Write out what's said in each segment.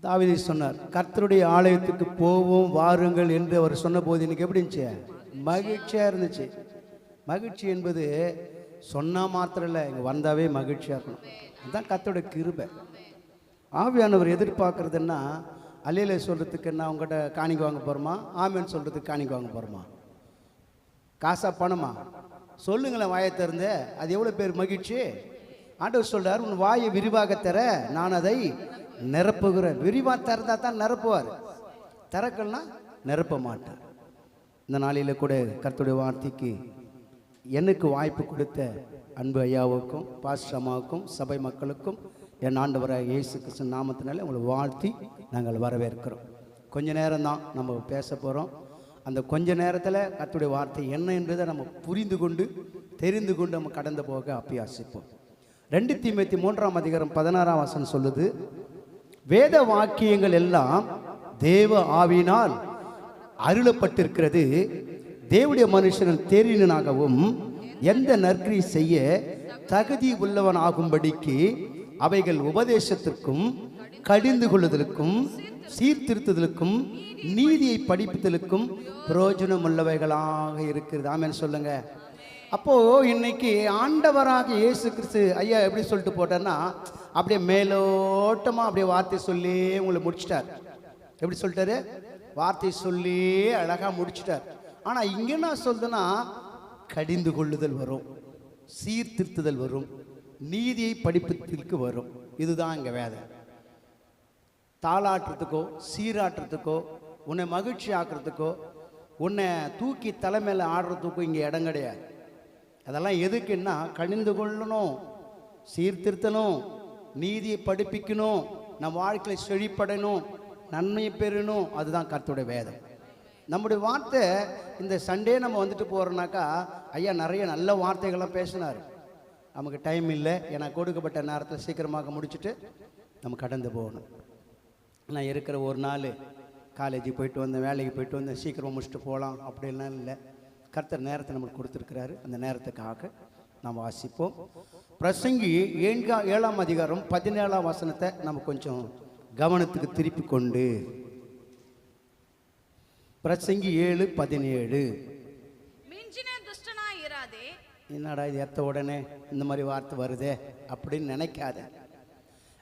தாவீது சொன்னார், கர்த்தருடைய ஆலயத்துக்கு போவோம் வாருங்கள் என்று அவர் சொன்னபோது எனக்கு எப்படி இருந்துச்சு? மகிழ்ச்சியாக இருந்துச்சு. மகிழ்ச்சி என்பது சொன்னால் மாத்திரம் இல்லை, இங்கே வந்தாவே மகிழ்ச்சியாக இருக்கணும். அதுதான் கர்த்தருடைய கிருபை. ஆவியானவர் எதிர்பார்க்குறதுன்னா அல்லேலூயா சொல்கிறதுக்கு என்ன உங்கள்கிட்ட காணிக்க வாங்க போகிறோமா? ஆமேன்னு சொல்கிறதுக்கு காணிக்க வாங்க போகிறோமா? காசா பணமா? சொல்லுங்களேன் வாயை திறந்து. அது எவ்வளோ பேர் மகிழ்ச்சி? ஆண்டவர் சொல்கிறார், உன் வாயை விரிவாக தர நான் அதை நிரப்புகிறேன். விரிவாக திறந்தா தான் நிரப்புவார், திறக்கல்னா நிரப்ப மாட்டார். இந்த நாளில் கூட கர்த்தருடைய வார்த்தைக்கு எனக்கு வாய்ப்பு கொடுத்த அன்பு ஐயாவுக்கும் பாஸ்டர் அம்மாவுக்கும் சபை மக்களுக்கும் என் ஆண்டவராக இயேசு கிறிஸ்து நாமத்தினால உங்களை வாழ்த்தி நாங்கள் வரவேற்கிறோம். கொஞ்ச நேரம் தான் நம்ம பேச போகிறோம். அந்த கொஞ்ச நேரத்தில் கர்த்தருடைய வார்த்தை என்ன என்றதை நம்ம புரிந்து கொண்டு தெரிந்து கொண்டு நம்ம கடந்து போக அபியாசிப்போம். 2 தீமோத்தேயு 3:16 சொல்லுது, வேத வாக்கியங்கள் எல்லாம் தேவ ஆவியினால் அருளப்பட்டிருக்கிறது, தேவனுடைய மனுஷன் தேறினாகவும் எந்த நற்கிரியை செய்ய தகுதி உள்ளவனாகும்படிக்கு அவைகள் உபதேசத்திற்கும் கடிந்து கொள்ளுதலுக்கும் சீர்திருத்துதலுக்கும் நீதியை படிப்புதலுக்கும் பிரயோஜனம் உள்ளவைகளாக இருக்கிறது. ஆமென் சொல்லுங்க. அப்போது இன்னைக்கு ஆண்டவராக இயேசு கிறிஸ்து ஐயா எப்படி சொல்லிட்டு போட்டார்னா, அப்படியே மேலோட்டமாக அப்படியே வார்த்தை சொல்லி உங்களை முடிச்சிட்டார். எப்படி சொல்லிட்டாரு? வார்த்தை சொல்லி அழகாக முடிச்சிட்டார். ஆனால் இங்கே என்ன சொல்லுதுன்னா, கடிந்து கொள்ளுதல் வரும், சீர்திருத்துதல் வரும், நீதியை படிப்பதற்கு வரும். இதுதான் இங்கே வேலை. தாளாட்டுறதுக்கோ சீராட்டுறதுக்கோ உன்னை மகிழ்ச்சி ஆக்குறதுக்கோ உன்னை தூக்கி தலைமையில் ஆடுறதுக்கோ இங்கே இடம் கிடையாது. அதெல்லாம் எதுக்குன்னா, கடிந்து கொள்ளணும், சீர்திருத்தணும், நீதியை படிப்பிக்கணும், நம் வாழ்க்கையில் செழிப்படணும், நன்மையை பெறணும். அதுதான் கர்த்தருடைய வேதம். நம்முடைய வார்த்தை இந்த சண்டே நம்ம வந்துட்டு போகிறோம்னாக்கா, ஐயா நிறைய நல்ல வார்த்தைகள்லாம் பேசினார். நமக்கு டைம் இல்லை, ஏன்னா கொடுக்கப்பட்ட நேரத்தில் சீக்கிரமாக முடிச்சுட்டு நம்ம கடந்து போகணும். நான் இருக்கிற ஒரு நாள் காலேஜுக்கு போயிட்டு வந்தேன், வேலைக்கு போயிட்டு வந்தேன், சீக்கிரமாக முடிச்சுட்டு போகலாம் அப்படின்லாம் இல்லை. கர்த்தர் நேரத்தை நம்மளுக்கு கொடுத்துருக்கிறாரு. அந்த நேரத்துக்காக நாம் வாசிப்போம். பிரசங்கி 7:17 நம்ம கொஞ்சம் கவனத்துக்கு திருப்பி கொண்டு, பிரசங்கி 7:17. என்னடா இது எத்த உடனே இந்த மாதிரி வார்த்தை வருதே அப்படின்னு நினைக்காத.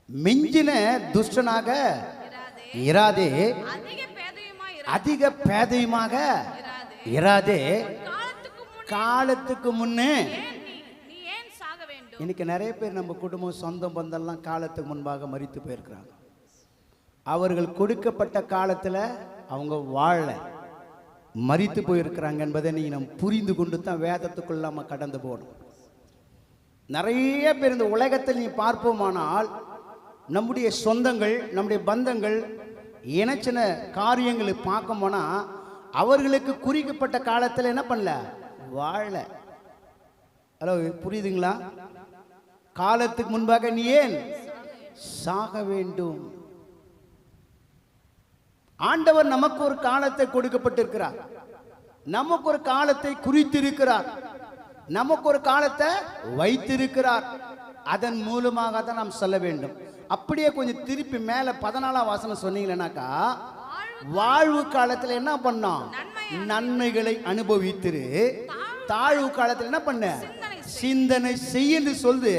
மிஞ்சின துஷ்டனாக இராதே, அதிக பேதையுமாக இராதே, காலத்துக்கு முன்னே. இன்னைக்கு நிறைய பேர் நம்ம குடும்பம் சொந்தம் பந்தெல்லாம் காலத்துக்கு முன்பாக மரித்து போயிருக்கிறாங்க. அவர்கள் கொடுக்கப்பட்ட காலத்தில் அவங்க வாழ மரித்து போயிருக்கிறாங்க என்பதை நீ நம்ம புரிந்து கொண்டு தான் வேதத்துக்குள்ள நம்ம கடந்து போகணும். நிறைய பேர் இந்த உலகத்தில் நீ பார்ப்போமானால், நம்முடைய சொந்தங்கள் நம்முடைய பந்தங்கள் இணைச்சின காரியங்களை பார்க்க போனால் அவர்களுக்கு குறிக்கப்பட்ட காலத்தில் என்ன பண்ணல, வாழ. ஹலோ, புரியுதுங்களா? காலத்துக்கு முன்பாக நீ ஏன் சாக வேண்டும்? ஆண்டவர் நமக்கு ஒரு காலத்தை கொடுக்கப்பட்டிருக்கிறார், நமக்கு ஒரு காலத்தை குறித்திருக்கிறார், நமக்கு ஒரு காலத்தை வைத்திருக்கிறார். அதன் மூலமாக தான் நாம் சொல்ல வேண்டும். அப்படியே கொஞ்சம் திருப்பி மேல 14 சொன்னீங்கன்னாக்கா, வாழ்வு காலத்தில் என்ன பண்ணோம்? நன்மைகளை அனுபவித்திரு, தாழ்வு காலத்தில் என்ன பண்ண? சிந்தனை செய்யு சொல்லுது.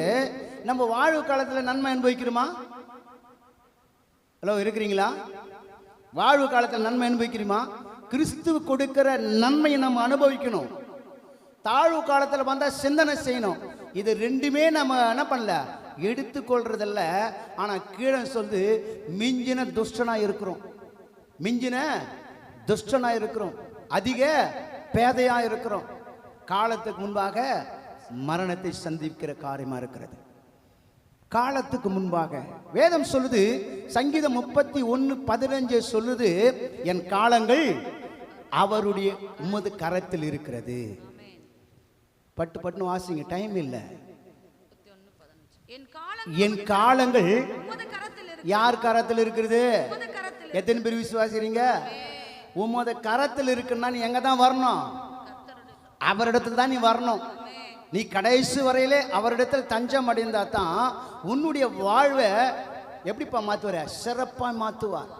நம்ம வாழ்வு காலத்தில் நன்மை அனுபவிக்கிறோமா? ஹலோ, இருக்கிறீங்களா? வாழ்வு காலத்தில் நன்மை அனுபவிக்கிறோமா? கிறிஸ்துவ கொடுக்கிற நன்மையை நம்ம அனுபவிக்கணும். தாழ்வு காலத்தில் வந்தால் சிந்தனை செய்யணும். இது ரெண்டுமே நம்ம என்ன பண்ணல, எடுத்துக்கொள்றதில்ல. ஆனால் கீழே சொல்லு, மிஞ்சின துஷ்டனாக இருக்கிறோம், மிஞ்சின துஷ்டனாக இருக்கிறோம், அதிக பேதையாக இருக்கிறோம். காலத்துக்கு முன்பாக மரணத்தை சந்திக்கிற காரியமாக இருக்கிறது. காலத்துக்கு முன்பாக வேதம் சொல்லுது, சங்கீதம் 31:15 சொல்லுது, என் காலங்கள் அவருடைய உமது கரத்தில் இருக்கிறது. பட்டு பட்டுன்னு வாசிங்க, டைம் இல்லை. என் காலங்கள் யார் கரத்தில் இருக்கிறது? எத்தனை பேர் விசுவாசிக்கிறீங்க? உமது கரத்தில் இருக்குன்னா நீ எங்க தான் வரணும்? அவரிடத்துல தான் நீ வரணும். நீ கடைசி வரையிலே அவரிடத்தில் தஞ்சம் அடைந்தா தான் உன்னுடைய வாழ்வை எப்படிப்பா மாத்துவார்? சிறப்பா மாத்துவார்.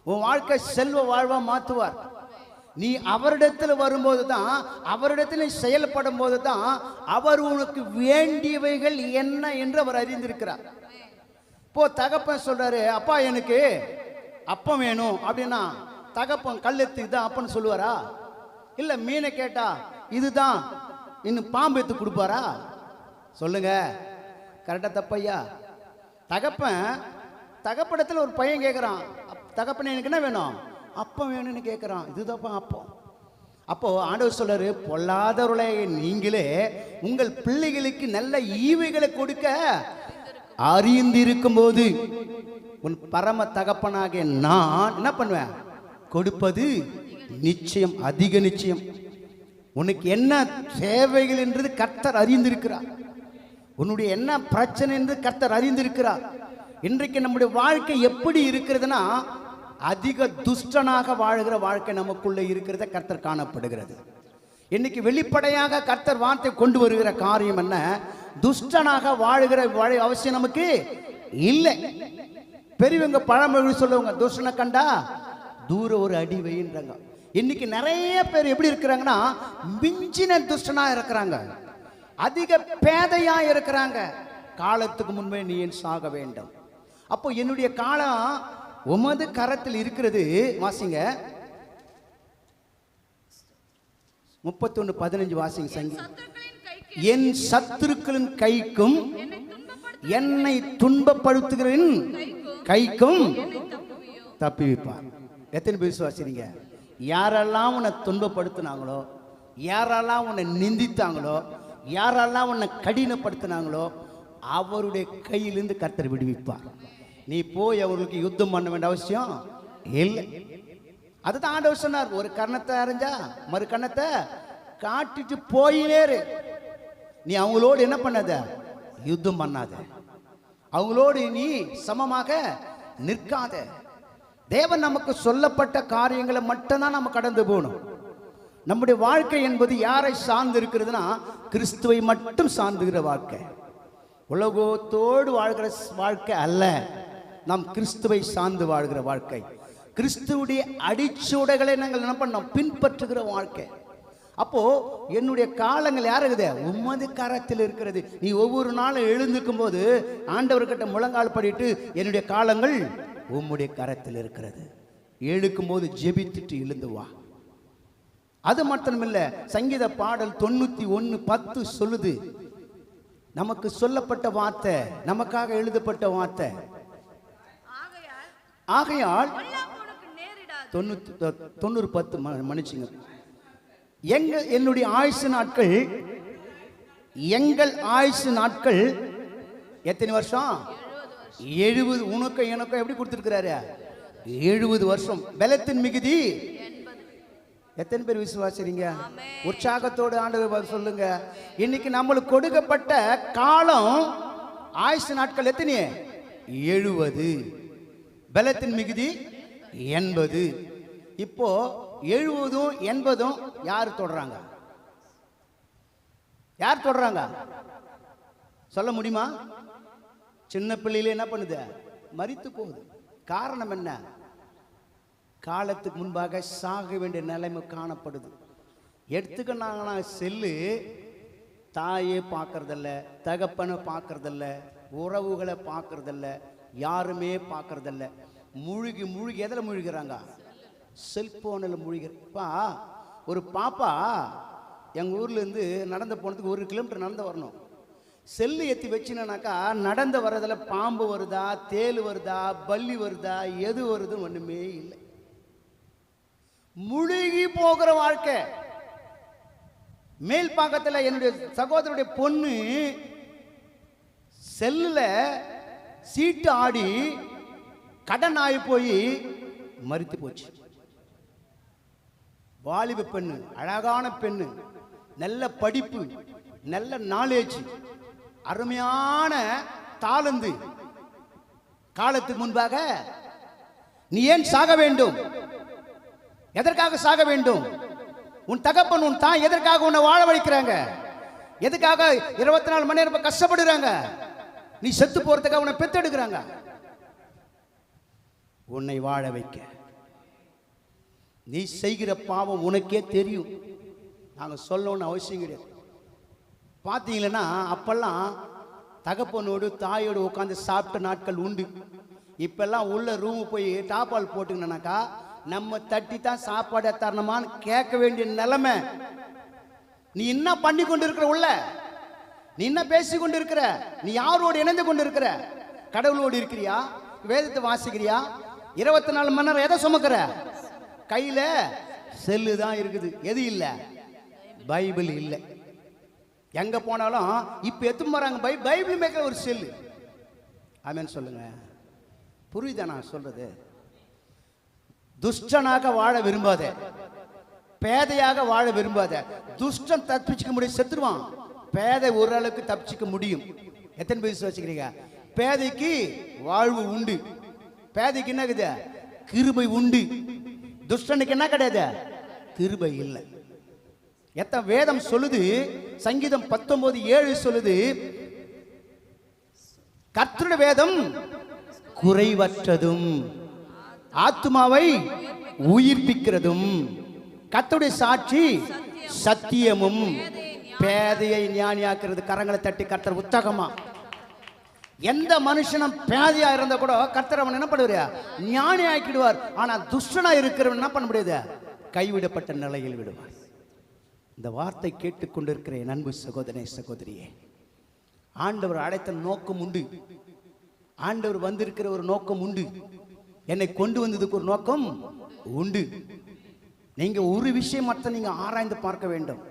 உன் வாழ்க்கை செல்வ வாழ்வா மாத்துவார். நீ அவரிடத்தில் வரும்போது தான், அவரிடத்தில் செயல்படும் போது தான் அவர் உனக்கு வேண்டியவைகள் என்ன என்று அவர் அறிந்திருக்கிறார். இப்போ தகப்பன் சொல்றாரு, அப்பா எனக்கு அப்பம் வேணும் அப்படின்னா தகப்பன் கல்லெத்து இதுதான் அப்பன்னு சொல்லுவாரா? இல்ல மீனை கேட்டா இதுதான் இன்னும் பாம்பு எடுத்து கொடுப்பாரா? சொல்லுங்க, கரெக்டா தப்பையா? தகப்படத்தில் ஒரு பையன் கேட்குறான், தகப்பன எனக்கு என்ன வேணும்? அப்பம் வேணும்னு கேட்குறான். இதுதான்ப்பா அப்பம். அப்போ ஆண்டவர் சொல்றாரு, பொல்லாதவர்களே நீங்களே உங்கள் பிள்ளைகளுக்கு நல்ல ஈவைகளை கொடுக்க அறிந்திருக்கும் போது உன் பரம தகப்பனாக நான் என்ன பண்ணுவேன்? கொடுப்பது நிச்சயம், அதிக நிச்சயம். உனக்கு என்ன தேவைகள் என்றது கர்த்தர் அறிந்திருக்கிறார். உன்னுடைய என்ன பிரச்சனை என்று கர்த்தர் அறிந்திருக்கிறார். இன்றைக்கு நம்முடைய வாழ்க்கை எப்படி இருக்கிறதுனா, அதிக துஷ்டனாக வாழ்கிற வாழ்க்கை நமக்குள்ள இருக்கிறத கர்த்தர் காணப்படுகிறது. இன்னைக்கு வெளிப்படையாக கர்த்தர் வார்த்தை கொண்டு வருகிற காரியம் என்ன? துஷ்டனாக வாழ்கிற அவசியம் நமக்கு இல்லை. பெரியவங்க பழமொழி சொல்லுவாங்க, துஷ்டனை கண்டா தூர ஒரு அடி வைன்றாங்க. இன்னைக்கு நிறைய பேர் எப்படி இருக்கிறாங்கன்னா, மிஞ்சின துஷ்டனா இருக்கிறாங்க, அதிக பேதையா இருக்கிறாங்க. காலத்துக்கு முன்பே நீ ஏன் சாக வேண்டும்? அப்போ என்னுடைய காலம் உமது கரத்தில் இருக்கிறது. வாசிங்க 31:15 வாசிங்க. சங்கி என் சத்துருக்களின் கைக்கும் என்னை துன்பப்படுத்துகிறேன் கைக்கும் தப்பி வைப்பார். எத்தனை பேர் விசுவாசிங்க? யாரெல்லாம் உன்னை துன்பப்படுத்தினாங்களோ, யாரெல்லாம் உன்னை நிந்தித்தாங்களோ, யாரெல்லாம் உன்னை கடினப்படுத்தினாங்களோ அவருடைய கையிலிருந்து கர்த்தர் விடுவிப்பார். நீ போய் அவர்களுக்கு யுத்தம் பண்ண வேண்டிய அவசியம் இல்லை. அதுதான் ஆண்டவர் சொன்னார், ஒரு கர்ணத்தை அறிஞ்சா மறு கர்ணத்தை காட்டிட்டு போயினேரு. நீ அவங்களோடு என்ன பண்ணாத? யுத்தம் பண்ணாத. அவங்களோடு நீ சமமாக நிற்காத. தேவன் நமக்கு சொல்லப்பட்ட காரியங்களை மட்டும்தான் நம்ம கடந்து போகணும். நம்முடைய வாழ்க்கை என்பது யாரை சார்ந்து இருக்கிறதுனா, கிறிஸ்துவை மட்டும் சார்ந்துகிற வாழ்க்கை. உலகத்தோடு வாழ்கிற வாழ்க்கை அல்ல, நாம் கிறிஸ்துவை சார்ந்து வாழ்கிற வாழ்க்கை. கிறிஸ்துவுடைய அடிச்சுவடுகளை நாங்கள் என்ன பண்ணோம்? பின்பற்றுகிற வாழ்க்கை. அப்போ என்னுடைய காலங்கள் யார் இருக்குது? உம்மது கரத்தில் இருக்கிறது. நீ ஒவ்வொரு நாளும் எழுந்துக்கும் போது ஆண்டவர்கிட்ட முழங்கால் படிட்டு, என்னுடைய காலங்கள் உம்முடைய கரத்தில் இருக்கிறது. எழுக்கும் போது ஜெபித்துட்டு எழுந்து வா. அது மட்டுமில்ல, சங்கீத பாடல் 91:10 சொல்லுது, நமக்கு சொல்லப்பட்ட வார்த்தை, நமக்காக எழுதப்பட்ட வார்த்தை. ஆகையால் 90:10 மன்னிச்சுங்க. என்னுடைய ஆயுசு நாட்கள், எங்கள் ஆயுசு நாட்கள் எத்தனை வருஷம்? 70. உனக்கு எனக்கும் எப்படி கொடுத்துருக்கிறாரு? 70 வருஷம். பலத்தின் மிகுதி. எத்தனை பேர் விசுவாசிறீங்க? உற்சாகத்தோடு ஆண்டவர் சொல்லுங்க. இன்னைக்கு நம்மளுக்கு கொடுக்கப்பட்ட காலம் ஆயுசு நாட்கள் எத்தனை? 70. பலத்தின் மிகுதி 80. இப்போ 70ம் 80ம் யார் தொடறாங்க? யார் தொடறாங்க? சொல்ல முடியுமா? சின்ன பிள்ளையில என்ன பண்ணுது? மரித்து போகுது. காரணம் என்ன? காலத்துக்கு முன்பாக சாக வேண்டிய நிலைமை காணப்படுது. எடுத்துக்கினாங்கன்னா செல்லு, தாயே பார்க்கறதில்ல, தகப்பனை பார்க்கறதில்ல, உறவுகளை பார்க்கறதில்ல, யாருமே பார்க்கறதில்ல. முழுகி எதில் முழுகிறாங்க? செல்போனில் முழுகிறப்பா. ஒரு பாப்பா எங்கள் ஊர்லேருந்து நடந்து போனதுக்கு 1 கிலோமீட்டர் நடந்து வரணும். செல்லு ஏற்றி வச்சுனாக்கா நடந்து வர்றதில் பாம்பு வருதா, தேல் வருதா, பல்லி வருதா, எது வருதுன்னு ஒன்றுமே இல்லை. முழுகி போகிற வாழ்க்கை. மேல் பாக்கத்தில் என்னுடைய சகோதரருடைய பொண்ணு செல்லுல சீட்டு ஆடி கடன் ஆகி போய் மரித்து போச்சு. வாலிப பெண்ணு, அழகான பெண்ணு, நல்ல படிப்பு, நல்ல நாலேஜ், அருமையான தாளந்து. காலத்துக்கு முன்பாக நீ ஏன் சாக வேண்டும்? எதற்காக சாக வேண்டும்? உன் தகப்பன் உன் தாய் எதற்காக உன்னை வாழ வைக்கிறாங்க? எதுக்காக 24 மணி நேரம் கஷ்டப்படுறாங்க? நீ செத்து போறதுக்காக உன்னை பெத்தெடுக்கிறாங்க. உன்னை வாழ வைக்க. நீ செய்கிற பாவம் உனக்கே தெரியும், நாங்கள் சொல்லணும்னு அவசியம் கிடையாது. பார்த்தீங்களன்னா அப்பெல்லாம் தகப்பனோடு தாயோடு உட்காந்து சாப்பிட்ட நாட்கள் உண்டு. இப்பெல்லாம் உள்ள ரூமு போய் டாப்பால் போட்டுக்கணுனாக்கா நம்ம தட்டி தான் சாப்பாடு தரணுமான்னு கேட்க வேண்டிய நிலைமை. நீ என்ன பண்ணி கொண்டு இருக்கிற, உள்ள நீ என்ன பேசி கொண்டு இருக்கிற, நீ யாரோடு இணைந்து கொண்டு இருக்கிற? கடவுளோடு இருக்கிறியா? வேதத்தை வாசிக்கிறியா? 24 மணி நேரம் எதை சுமக்கிற? கையில செல்லு தான் இருக்குது. எது இல்லை? பைபிள் இல்லை. எங்க போனாலும் இப்ப எத்தும் வராங்க பைபிள் மேற்கிற ஒரு செல்லு. ஆமென் சொல்லுங்க. புரியுதா நான் சொல்றது? துஷ்டனாக வாழ விரும்பாத, பேதையாக வாழ விரும்பாத. துஷ்டன் தப்பிச்சுக்க முடியும், செத்துருவான். பேதை ஓரளவுக்கு தப்பிச்சுக்க முடியும். எத்தனை பேர் வச்சுக்கிறீங்க? பேதைக்கு வாழ்வு உண்டு. பேதைக்கு என்ன இருக்குது? கிருபை உண்டு. துஷ்டனுக்கு என்ன கிடையாது? கிருபை இல்லை. எத்தனை வேதம் சொல்லுது? சங்கீதம் 19:7 சொல்லுது, கர்த்தருடைய வேதம் குறைவற்றதும் ஆத்துமாவை உயிர்ப்பிக்கிறதும் கர்த்தருடைய சாட்சி சத்தியமும் பேதையை ஞானியாக்குறது. கரங்களை தட்டி கர்த்தர் உத்தகமா. எந்த மனுஷனும் பேதையா இருந்தா கூட கர்த்தர் அவன் என்ன பண்ணுவார்? ஞானி ஆக்கிடுவார். ஆனா துஷ்டனா இருக்கிறவன் என்ன பண்ண முடியாது? கைவிடப்பட்ட நிலையில் விடுவார். இந்த வார்த்தை கேட்டுக்கொண்டிருக்கிற என் அன்பு சகோதரனே, சகோதரியே, ஆண்டவர் அழைத்த நோக்கம் உண்டு. ஆண்டவர் வந்திருக்கிற ஒரு நோக்கம் உண்டு. என்னை கொண்டு வந்ததுக்கு ஒரு நோக்கம் உண்டு. நீங்க ஒரு விஷயம் மட்டும் நீங்க ஆராய்ந்து பார்க்க வேண்டும்.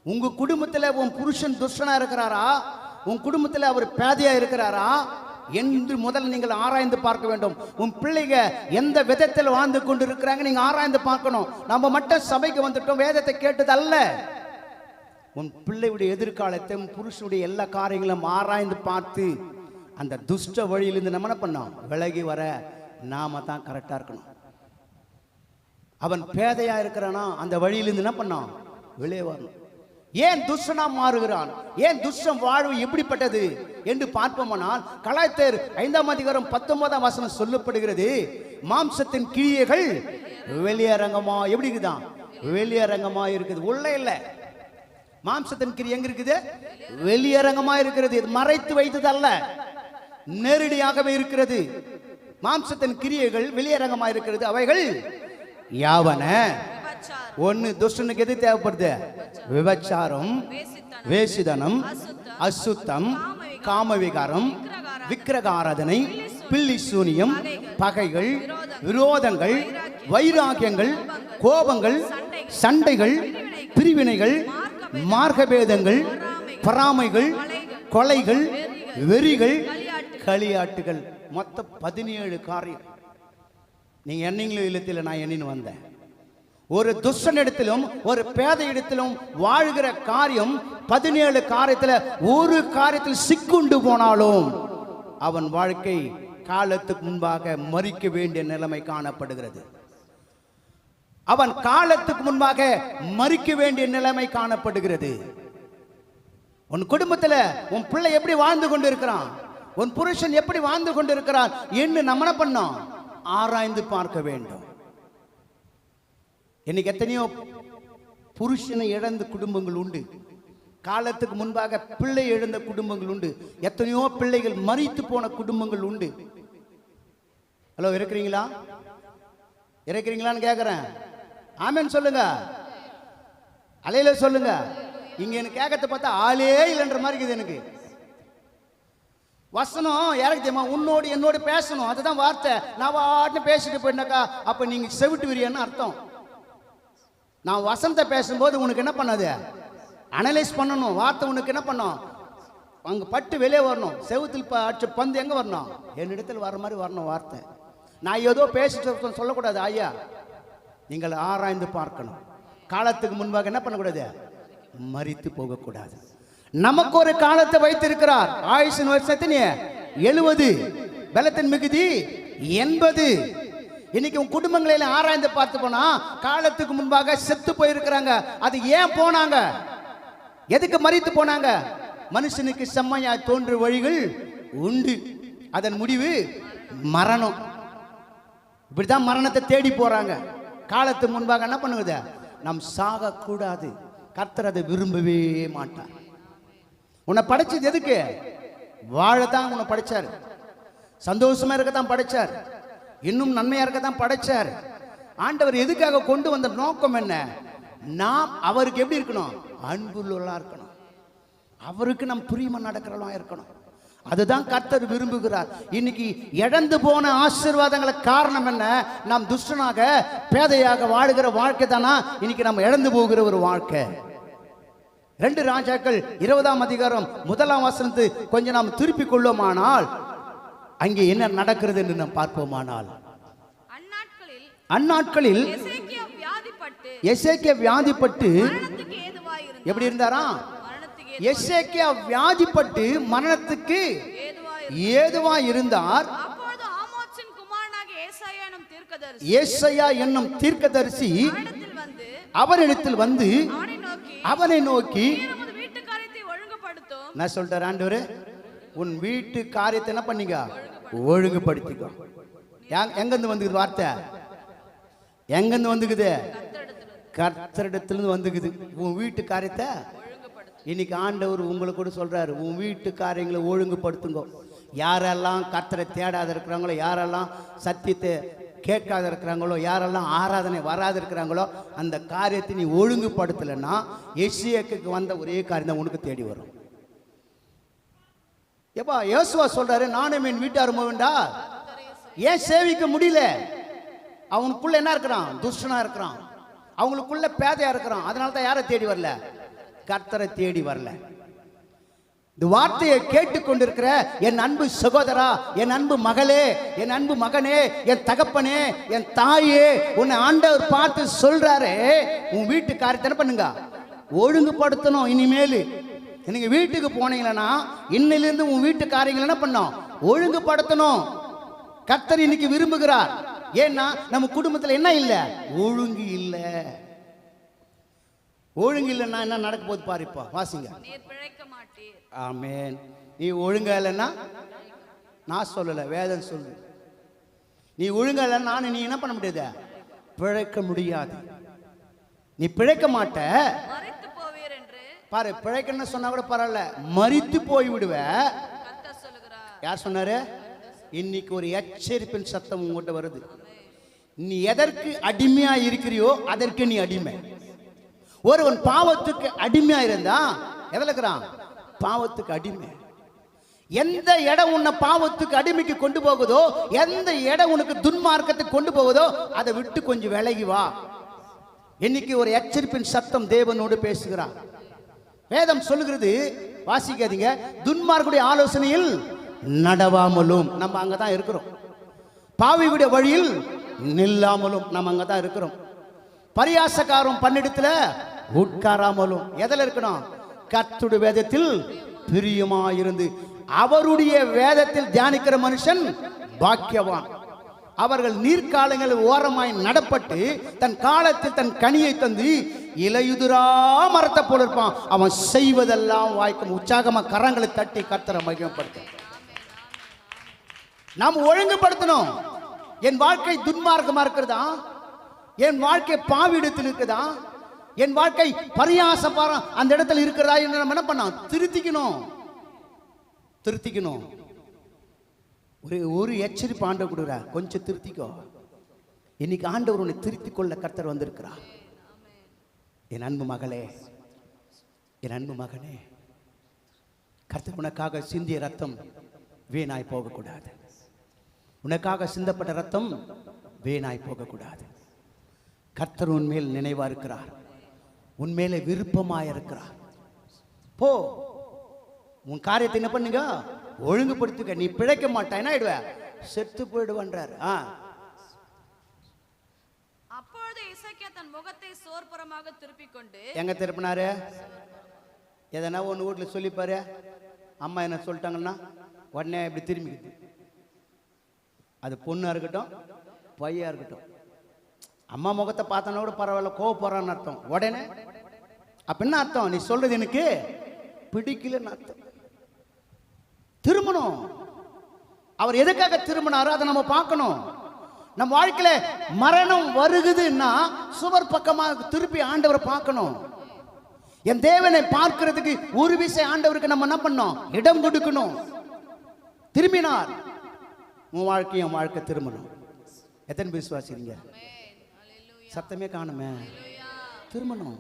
உங்க குடும்பத்தில் உன் புருஷன் துஷ்டனா இருக்கிறாரா? உன் குடும்பத்தில் அவர் பேதையா இருக்கிறாரா என்று முதல் நீங்கள் ஆராய்ந்து பார்க்க வேண்டும். உன் பிள்ளைங்க எந்த விதத்தில் வாழ்ந்து கொண்டு இருக்கிறாங்க நீங்க ஆராய்ந்து பார்க்கணும். நம்ம மட்டும் சபைக்கு வந்துட்டோம், வேதத்தை கேட்டது அல்ல. உன் பிள்ளையுடைய எதிர்காலத்தை, உன் புருஷனுடைய எல்லா காரியங்களும் ஆராய்ந்து பார்த்து அந்த துஷ்ட வழியிலிருந்து நம்ம என்ன பண்ணோம்? விலகி வர நாம தான் கரெக்டா இருக்கணும். அவன் பேதையா இருக்கிறானா அந்த வழியிலிருந்து என்ன பண்ணோம்? வெளியே வரணும். ஏன் துஷ்டனா மாறுகிறான்? ஏன் துஷ்டம் வாழ்வு எப்படிப்பட்டது என்று பார்ப்போமானால், கலாய்த்தர் 5:19 சொல்லப்படுகிறது, மாம்சத்தின் கிரியைகள் வெளியரங்கமா எப்படி இருக்குதான்? வெளியரங்கமா இருக்குது, உள்ள இல்ல. மாம்சத்தின் கிரியை எங்க இருக்குது? வெளியரங்கமா இருக்கிறது. இது மறைத்து வைத்தது அல்ல, நேரடியாகவே இருக்கிறது. மாம்சத்தின் கிரியைகள் வெளியரங்கமா இருக்கிறது. அவைகள் யாவன? ஒன்னு, துஷ்டனுக்கு எது தேவைப்படுது? விபச்சாரம், வேசிதனம், அசுத்தம், காமவிகாரம், விக்கிரகாராதனை, பில்லி சூனியம், பகைகள், விரோதங்கள், வைராகியங்கள், கோபங்கள், சண்டைகள், பிரிவினைகள், மார்க்கபேதங்கள், பொறாமைகள், கொலைகள், வெறிகள், களியாட்டுகள். மொத்தம் 17 காரியம். நீங்க எண்ணிங்களும் இல்லத்தில் நான் எண்ணின்னு வந்தேன். ஒரு துஷ்டன் இடத்திலும் ஒரு பேதை இடத்திலும் வாழ்கிற காரியம் 17 காரியத்தில் ஒரு காரியத்தில் சிக்குண்டு போனாலும் அவன் வாழ்க்கை காலத்துக்கு முன்பாக மரிக்க வேண்டிய நிலைமை காணப்படுகிறது. அவன் காலத்துக்கு முன்பாக மரிக்க வேண்டிய நிலைமை காணப்படுகிறது. உன் குடும்பத்தில் உன் பிள்ளை எப்படி வாழ்ந்து கொண்டு இருக்கிறான், உன் புருஷன் எப்படி வாழ்ந்து கொண்டு இருக்கிறான் என்று நம்ம என்ன பண்ணோம்? ஆராய்ந்து பார்க்க வேண்டும். இன்னைக்கு எத்தனையோ புருஷனை இழந்த குடும்பங்கள் உண்டு. காலத்துக்கு முன்பாக பிள்ளை இழந்த குடும்பங்கள் உண்டு. எத்தனையோ பிள்ளைகள் மரித்து போன குடும்பங்கள் உண்டு. ஹலோ, இருக்கிறீங்களா? இருக்கிறீங்களான்னு கேட்குறேன். ஆமென் சொல்லுங்க, அலையில சொல்லுங்க. இங்க எனக்கு கேட்கறத பார்த்தா ஆளே இல்லைன்ற மாதிரி இருக்குது. எனக்கு வசனம் யாருக்கு தெரியுமா? உன்னோடு என்னோடு பேசணும், அதுதான் வார்த்தை. நான் வாட்டு பேசிட்டு போயிட்டாக்கா அப்ப நீங்க செவிட்டு விரியன்னு அர்த்தம். நான் வசனத்தை பேசும்போது உனக்கு என்ன பண்ணாது? அனலைஸ் பண்ணணும். வார்த்தை உனக்கு என்ன பண்ணும்? அங்கே பட்டு வெளியே வரணும். செவுத்தில் அடிச்ச பந்து எங்கே வரணும்? என்னிடத்தில் வர மாதிரி வரணும் வார்த்தை. நான் ஏதோ பேசிட்டு சொல்லக்கூடாது. ஐயா, நீங்கள் ஆராய்ந்து பார்க்கணும். காலத்துக்கு முன்பாக என்ன பண்ணக்கூடாது? மரித்து போகக்கூடாது. நமக்கு ஒரு காலத்தை வைத்திருக்கிறார். ஆயுசின் வருஷத்தின் 70, பலத்தின் மிகுதி 80. இன்னைக்கு உன் குடும்பங்களில் ஆராய்ந்து பார்த்து போனா காலத்துக்கு முன்பாக செத்து போயிருக்கிறாங்க. அது ஏன் போனாங்க? எதுக்கு மரித்து போனாங்க? மனுஷனுக்கு செம்மையாய் தோன்று வழிகள் உண்டு, அதன் முடிவு மரணம். இப்படிதான் மரணத்தை தேடி போறாங்க. காலத்துக்கு முன்பாக என்ன பண்ணுவது? நாம் சாக கூடாது. கர்த்தர் அதை விரும்பவே மாட்டார். உன்னை படைச்சது எதுக்கு? வாழத்தான் உன்னை படைச்சார். சந்தோஷமா இருக்கத்தான் படைச்சார். இன்னும் நன்மையா இருக்கத்தான் படைச்சார். ஆண்டவர் எதுக்காக கொண்டு வந்த நோக்கம் என்ன? நாம் அவருக்கு எப்படி இருக்கணும்? அன்புள்ளவர்களா இருக்கணும். அவருக்கு நம் பிரியமா நடக்கிறவங்களா இருக்கணும். அதுதான் கர்த்தர் விரும்புகிறார். இன்னைக்கு இழந்து போன ஆசீர்வாதங்களை காரணம் என்ன? நாம் துஷ்டனாக பேதையாக வாழுகிற வாழ்க்கை தானா இன்னைக்கு நம்ம இழந்து போகிற ஒரு வாழ்க்கை. 2 ராஜாக்கள் 20ஆம் அதிகாரம் 1ஆம் வசனத்தை கொஞ்சம் நாம் திருப்பிக் கொள்ளுமானால் அங்கே என்ன நடக்கிறது என்று நாம் பார்ப்போமானால், அந்நாட்களில் எசேக்கியா வியாதிப்பட்டு எப்படி இருந்தாரா? எசேக்கியா வியாதிப்பட்டு மரணத்துக்கு ஏதுவாய் இருந்தார். ஏசாயா என்னும் தீர்க்கதரிசி அவரிடத்தில் வந்து அவனை நோக்கி நான் சொல்றேன், ஆண்டவரே உன் வீட்டு காரியத்தை என்ன பண்ணீங்க? ஒழுங்குபடுத்திக்கோ. எங்கிருந்து வந்துக்குது வார்த்தை? எங்கிருந்து வந்துக்குது? கர்த்தரிடத்திலிருந்து வந்துக்குது. உன் வீட்டு காரியத்தை இன்னைக்கு ஆண்டவர் உங்களுக்கு கூட சொல்றாரு, உன் வீட்டு காரியங்களை ஒழுங்குபடுத்துங்க. யாரெல்லாம் கர்த்தரை தேடாத இருக்கிறாங்களோ, யாரெல்லாம் சத்தியத்தை கேட்காத இருக்கிறாங்களோ, யாரெல்லாம் ஆராதனை வராது இருக்கிறாங்களோ, அந்த காரியத்தை நீ ஒழுங்குபடுத்தலைன்னா எசேக்கியாவுக்கு வந்த ஒரே காரியம் தான் உனக்கு தேடி வரும். எப்பா யோசுவா சொல்றாரு, நானும் என் வீட்டாரும் வேண்டா. ஏன் சேவிக்க முடியல? அவனுக்குள்ள என்ன இருக்கிறான்? துஷ்டனா இருக்கிறான். அவங்களுக்குள்ள பேதையா இருக்கிறான். அதனால தான் யாரை தேடி வரல? கர்த்தரை தேடி வரல. இந்த வார்த்தையை கேட்டுக்கொண்டிருக்கிற என் அன்பு சகோதரா, என் அன்பு மகளே, என் அன்பு மகனே, என் தகப்பனே, என் தாயே, உன்னை ஆண்டவர் பார்த்து சொல்றாரு, உன் வீட்டு காரியத்தை என்ன பண்ணுங்க? ஒழுங்குபடுத்தணும். இனிமேல் நீங்க வீட்டுக்கு போனீங்கன்னா இன்னிலிருந்து உன் வீட்டு காரியங்கள் என்ன பண்ணணும்? ஒழுங்குபடுத்தணும். கர்த்தர் இன்னைக்கு விரும்புகிறார். ஏன்னா நம்ம குடும்பத்தில் என்ன இல்லை? ஒழுங்கு இல்லை. ஒழுங்கு இல்லைன்னா என்ன நடக்க போகுது பாரு. இப்போ வாசிங்க. ஆமென். நீ ஒழுங்கா இல்லைன்னா, நான் சொல்லலை, வேதம் சொல்லு. நீ ஒழுங்கா இல்லைன்னா நீ என்ன பண்ண முடியாது? பிழைக்க முடியாது. நீ பிழைக்க மாட்ட. பாரு, பிழைக்கன்னு சொன்னா கூட பரவாயில்ல, மரித்து போய் விடுவ. யார் சொன்னாரு? இன்னைக்கு ஒரு எச்சரிப்பின் சத்தம் உங்ககிட்ட வருது. நீ எதற்கு அடிமையா இருக்கிறியோ அதற்கு நீ அடிமை. ஒருவன் பாவத்துக்கு அடிமையா இருந்தா எதில் இருக்கிறான்? பாவத்துக்கு அடிமை. எந்த இடம் உன்னை பாவத்துக்கு அடிமைக்கு கொண்டு போகுதோ, எந்த இடம் உனக்கு துன்மார்க்கத்துக்கு கொண்டு போகுதோ அதை விட்டு கொஞ்சம் விலகி வா. இன்னைக்கு ஒரு எச்சரிப்பின் சத்தம் தேவனோடு பேசுகிறார். வேதம் சொல்லுகிறது, வாசிக்காதீங்க, துன்மார்க்குடைய ஆலோசனையில் நடவாமலும். நம்ம அங்கதான் இருக்கிறோம். பாவியுடைய வழியில் நில்லாமலும் நம்ம அங்கதான் இருக்கிறோம். பரியாசக்காரம் பன்னிடத்துல உட்காராமலும். எதில் இருக்கணும்? கர்த்தருடைய வேதத்தில் பிரியமாயிருந்து அவருடைய வேதத்தில் தியானிக்கிற மனுஷன் பாக்கியவான். அவர்கள் நீர்க்காலங்கள் ஓரமாய் நடப்பட்டு தன் காலத்தில் தன் கனியை தந்து இலையுதிரா மரத்தை போல இருப்பான். அவன் செய்வதெல்லாம் வாய்க்கும். உற்சாகமா கரங்களை தட்டி கர்த்தரை மகிமைப்படுத்த நாம் ஒழுங்குபடுத்தணும். என் வாழ்க்கை துன்மார்க்கமா இருக்கிறதா? என் வாழ்க்கை பாவிடத்தில் இருக்குதா? என் வாழ்க்கை பரியாசப்பாரம் அந்த இடத்துல இருக்கிறதா என்று நம்ம என்ன பண்ணோம்? திருத்திக்கணும். ஒரு எச்சரிப்பு ஆண்டவர் கொடுக்குறார், கொஞ்சம் திருத்திக்கோ. இன்னைக்கு ஆண்டவர் உன்னை திருத்திக் கொள்ள கர்த்தர் வந்திருக்கிறார். என் அன்பு மகளே, என் அன்பு மகனே, கர்த்தர் உனக்காக சிந்திய ரத்தம் வீணாய் போகக்கூடாது. உனக்காக சிந்தப்பட்ட ரத்தம் வீணாய் போகக்கூடாது. கர்த்தர் உன்மேல் நினைவா இருக்கிறார். உன்மேலே விருப்பமாய் இருக்கிறார். போ, உன் காரியத்தை என்ன பண்ணுங்க? ஒழுங்குபடுத்துக்க. நீ பிழைக்க மாட்டாய், என்ன ஆயிடுவ? செத்து போயிடுவன்றார். அப்பொழுது எசேக்கியா தன் முகத்தை சோர்புறமாக திருப்பிக் கொண்டு, எங்க திருப்பினாரு? எதனா ஒன்று வீட்டில் சொல்லிப்பாரு. அம்மா என்ன சொல்லிட்டாங்கன்னா உடனே இப்படி திரும்பிக்குது. அது பொண்ணா இருக்கட்டும், பையா இருக்கட்டும். அம்மா முகத்தை பார்த்தோன்னா கூட பரவாயில்ல, கோவப்படுறான்னு அர்த்தம். உடனே அப்ப என்ன அர்த்தம்? நீ சொல்றது எனக்கு பிடிக்கலன்னு அர்த்தம். திரும்பணும். அவர் எதுக்காக திரும்பினாரோ அதை நம்ம பார்க்கணும். நம்ம வாழ்க்கையில மரணம் வருகுதுன்னா சுவர் பக்கமாக திருப்பி ஆண்டவரை பார்க்கணும். என் தேவனை பார்க்கிறதுக்கு ஒரு விஷயம் ஆண்டவருக்கு நம்ம என்ன பண்ணோம்? இடம் கொடுக்கணும். திரும்பினார். உன் வாழ்க்கை என் வாழ்க்கை திரும்பணும். எத்தனை பேர் விசுவாசிக்கிறீங்க? சத்தமே காணுமே. திரும்பணும்.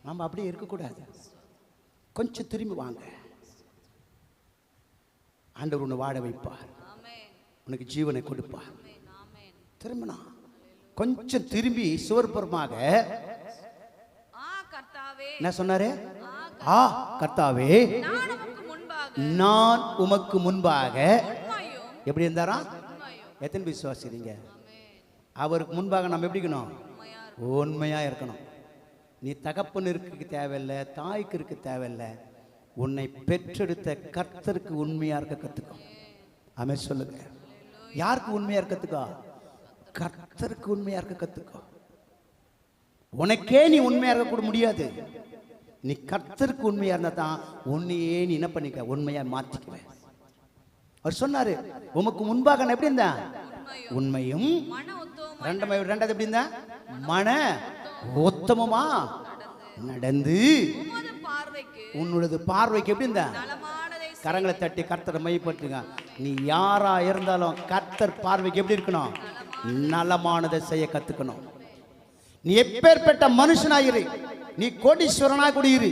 நம்ம அப்படியே இருக்கக்கூடாது. கொஞ்சம் திரும்பி வாங்க. ஆண்டவர் உன்னை வாழ வைப்பார். உனக்கு ஜீவனை கொடுப்பார். திரும்பினா கொஞ்சம் திரும்பி சுவர்புறமாக என்ன சொன்னாரு? கர்த்தாவே, நான் உமக்கு முன்பாக எப்படி இருந்தாரா? எத்தனை விசுவாசிக்கிறீங்க? அவருக்கு முன்பாக நம்ம எப்படி இருக்கணும்? உண்மையா இருக்கணும். நீ தகப்பனருக்கு தேவையில்லை, தாய்க்கு இருக்க தேவையில்லை. உன்னை பெற்றெடுத்த கர்த்தருக்கு உண்மையா இருக்க கத்துக்கோ. ஆமென் சொல்லுங்க. யாருக்கு உண்மையா இருக்க கத்துக்கோ? கர்த்தருக்கு உண்மையா இருக்க கத்துக்கோ. உனக்கே நீ உண்மையா இருக்க கூட முடியாது. நீ கர்த்தருக்கு உண்மையா இருந்தா தான் உன்னையே நீ என்ன பண்ணிக்க? உண்மையா மாற்றிக்குவ. அவர் சொன்னாரு, உமக்கு முன்பாக நான் எப்படி இருந்தேன்? உண்மையும் ரெண்டாவது எப்படி இருந்தேன்? மன உத்தமமா நடந்து உன்னோட பார்வைக்கு எப்படி இருந்த? கரங்களை தட்டி கர்த்தரை மையப்படுத்துங்க. நீ யாரா இருந்தாலும் கர்த்தர் பார்வைக்கு எப்படி இருக்கணும்? நலமானதை செய்ய கத்துக்கணும். நீ எப்பேற்பட்ட மனுஷனாயிரு, நீ கோடீஸ்வரனா கூட இரு,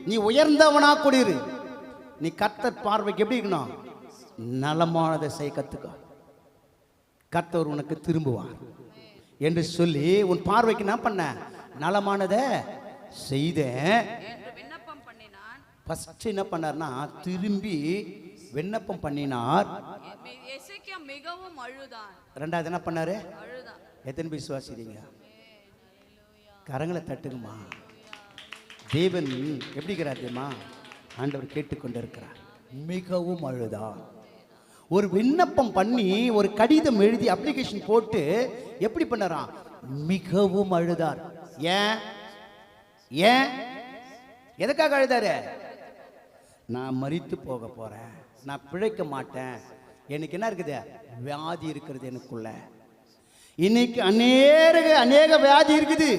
நீ உயர்ந்தவனா கூட இரு, நீ கர்த்தர் பார்வைக்கு எப்படி இருக்கணும்? நலமானதை செய்ய கத்துக்கோ. கர்த்தர் உனக்கு திரும்புவார் என்று சொல்லி உன் பார்வைக்கு என்ன பண்ண? நலமானதை செய்த. ஃபர்ஸ்ட் என்ன பண்ணார்னா திரும்பி விண்ணப்பம் பண்ணினார். மிகவும் அழுதான். ரெண்டாவது என்ன பண்ணாரு? எத்தனை விசுவாசிக்கிறீங்க? கரங்களை தட்டுங்கம்மா. தேவன் எப்படி இருக்கிறார் தெரியுமா? ஆண்டவர் கேட்டுக்கொண்டிருக்கிறார். மிகவும் அழுதான். ஒரு விண்ணப்பம் பண்ணி ஒரு கடிதம் எழுதி அப்ளிகேஷன் போட்டு எப்படி பண்ணறான்? மிகவும் அழுதார். ஏன்? ஏன்? எதுக்காக அழுதாரு? நான் மரித்து போக போறேன், நான் பிழைக்க மாட்டேன், எனக்கு என்ன இருக்குது? வியாதி இருக்கிறது எனக்குள்ள. இன்னைக்கு அநேக வியாதி இருக்குது.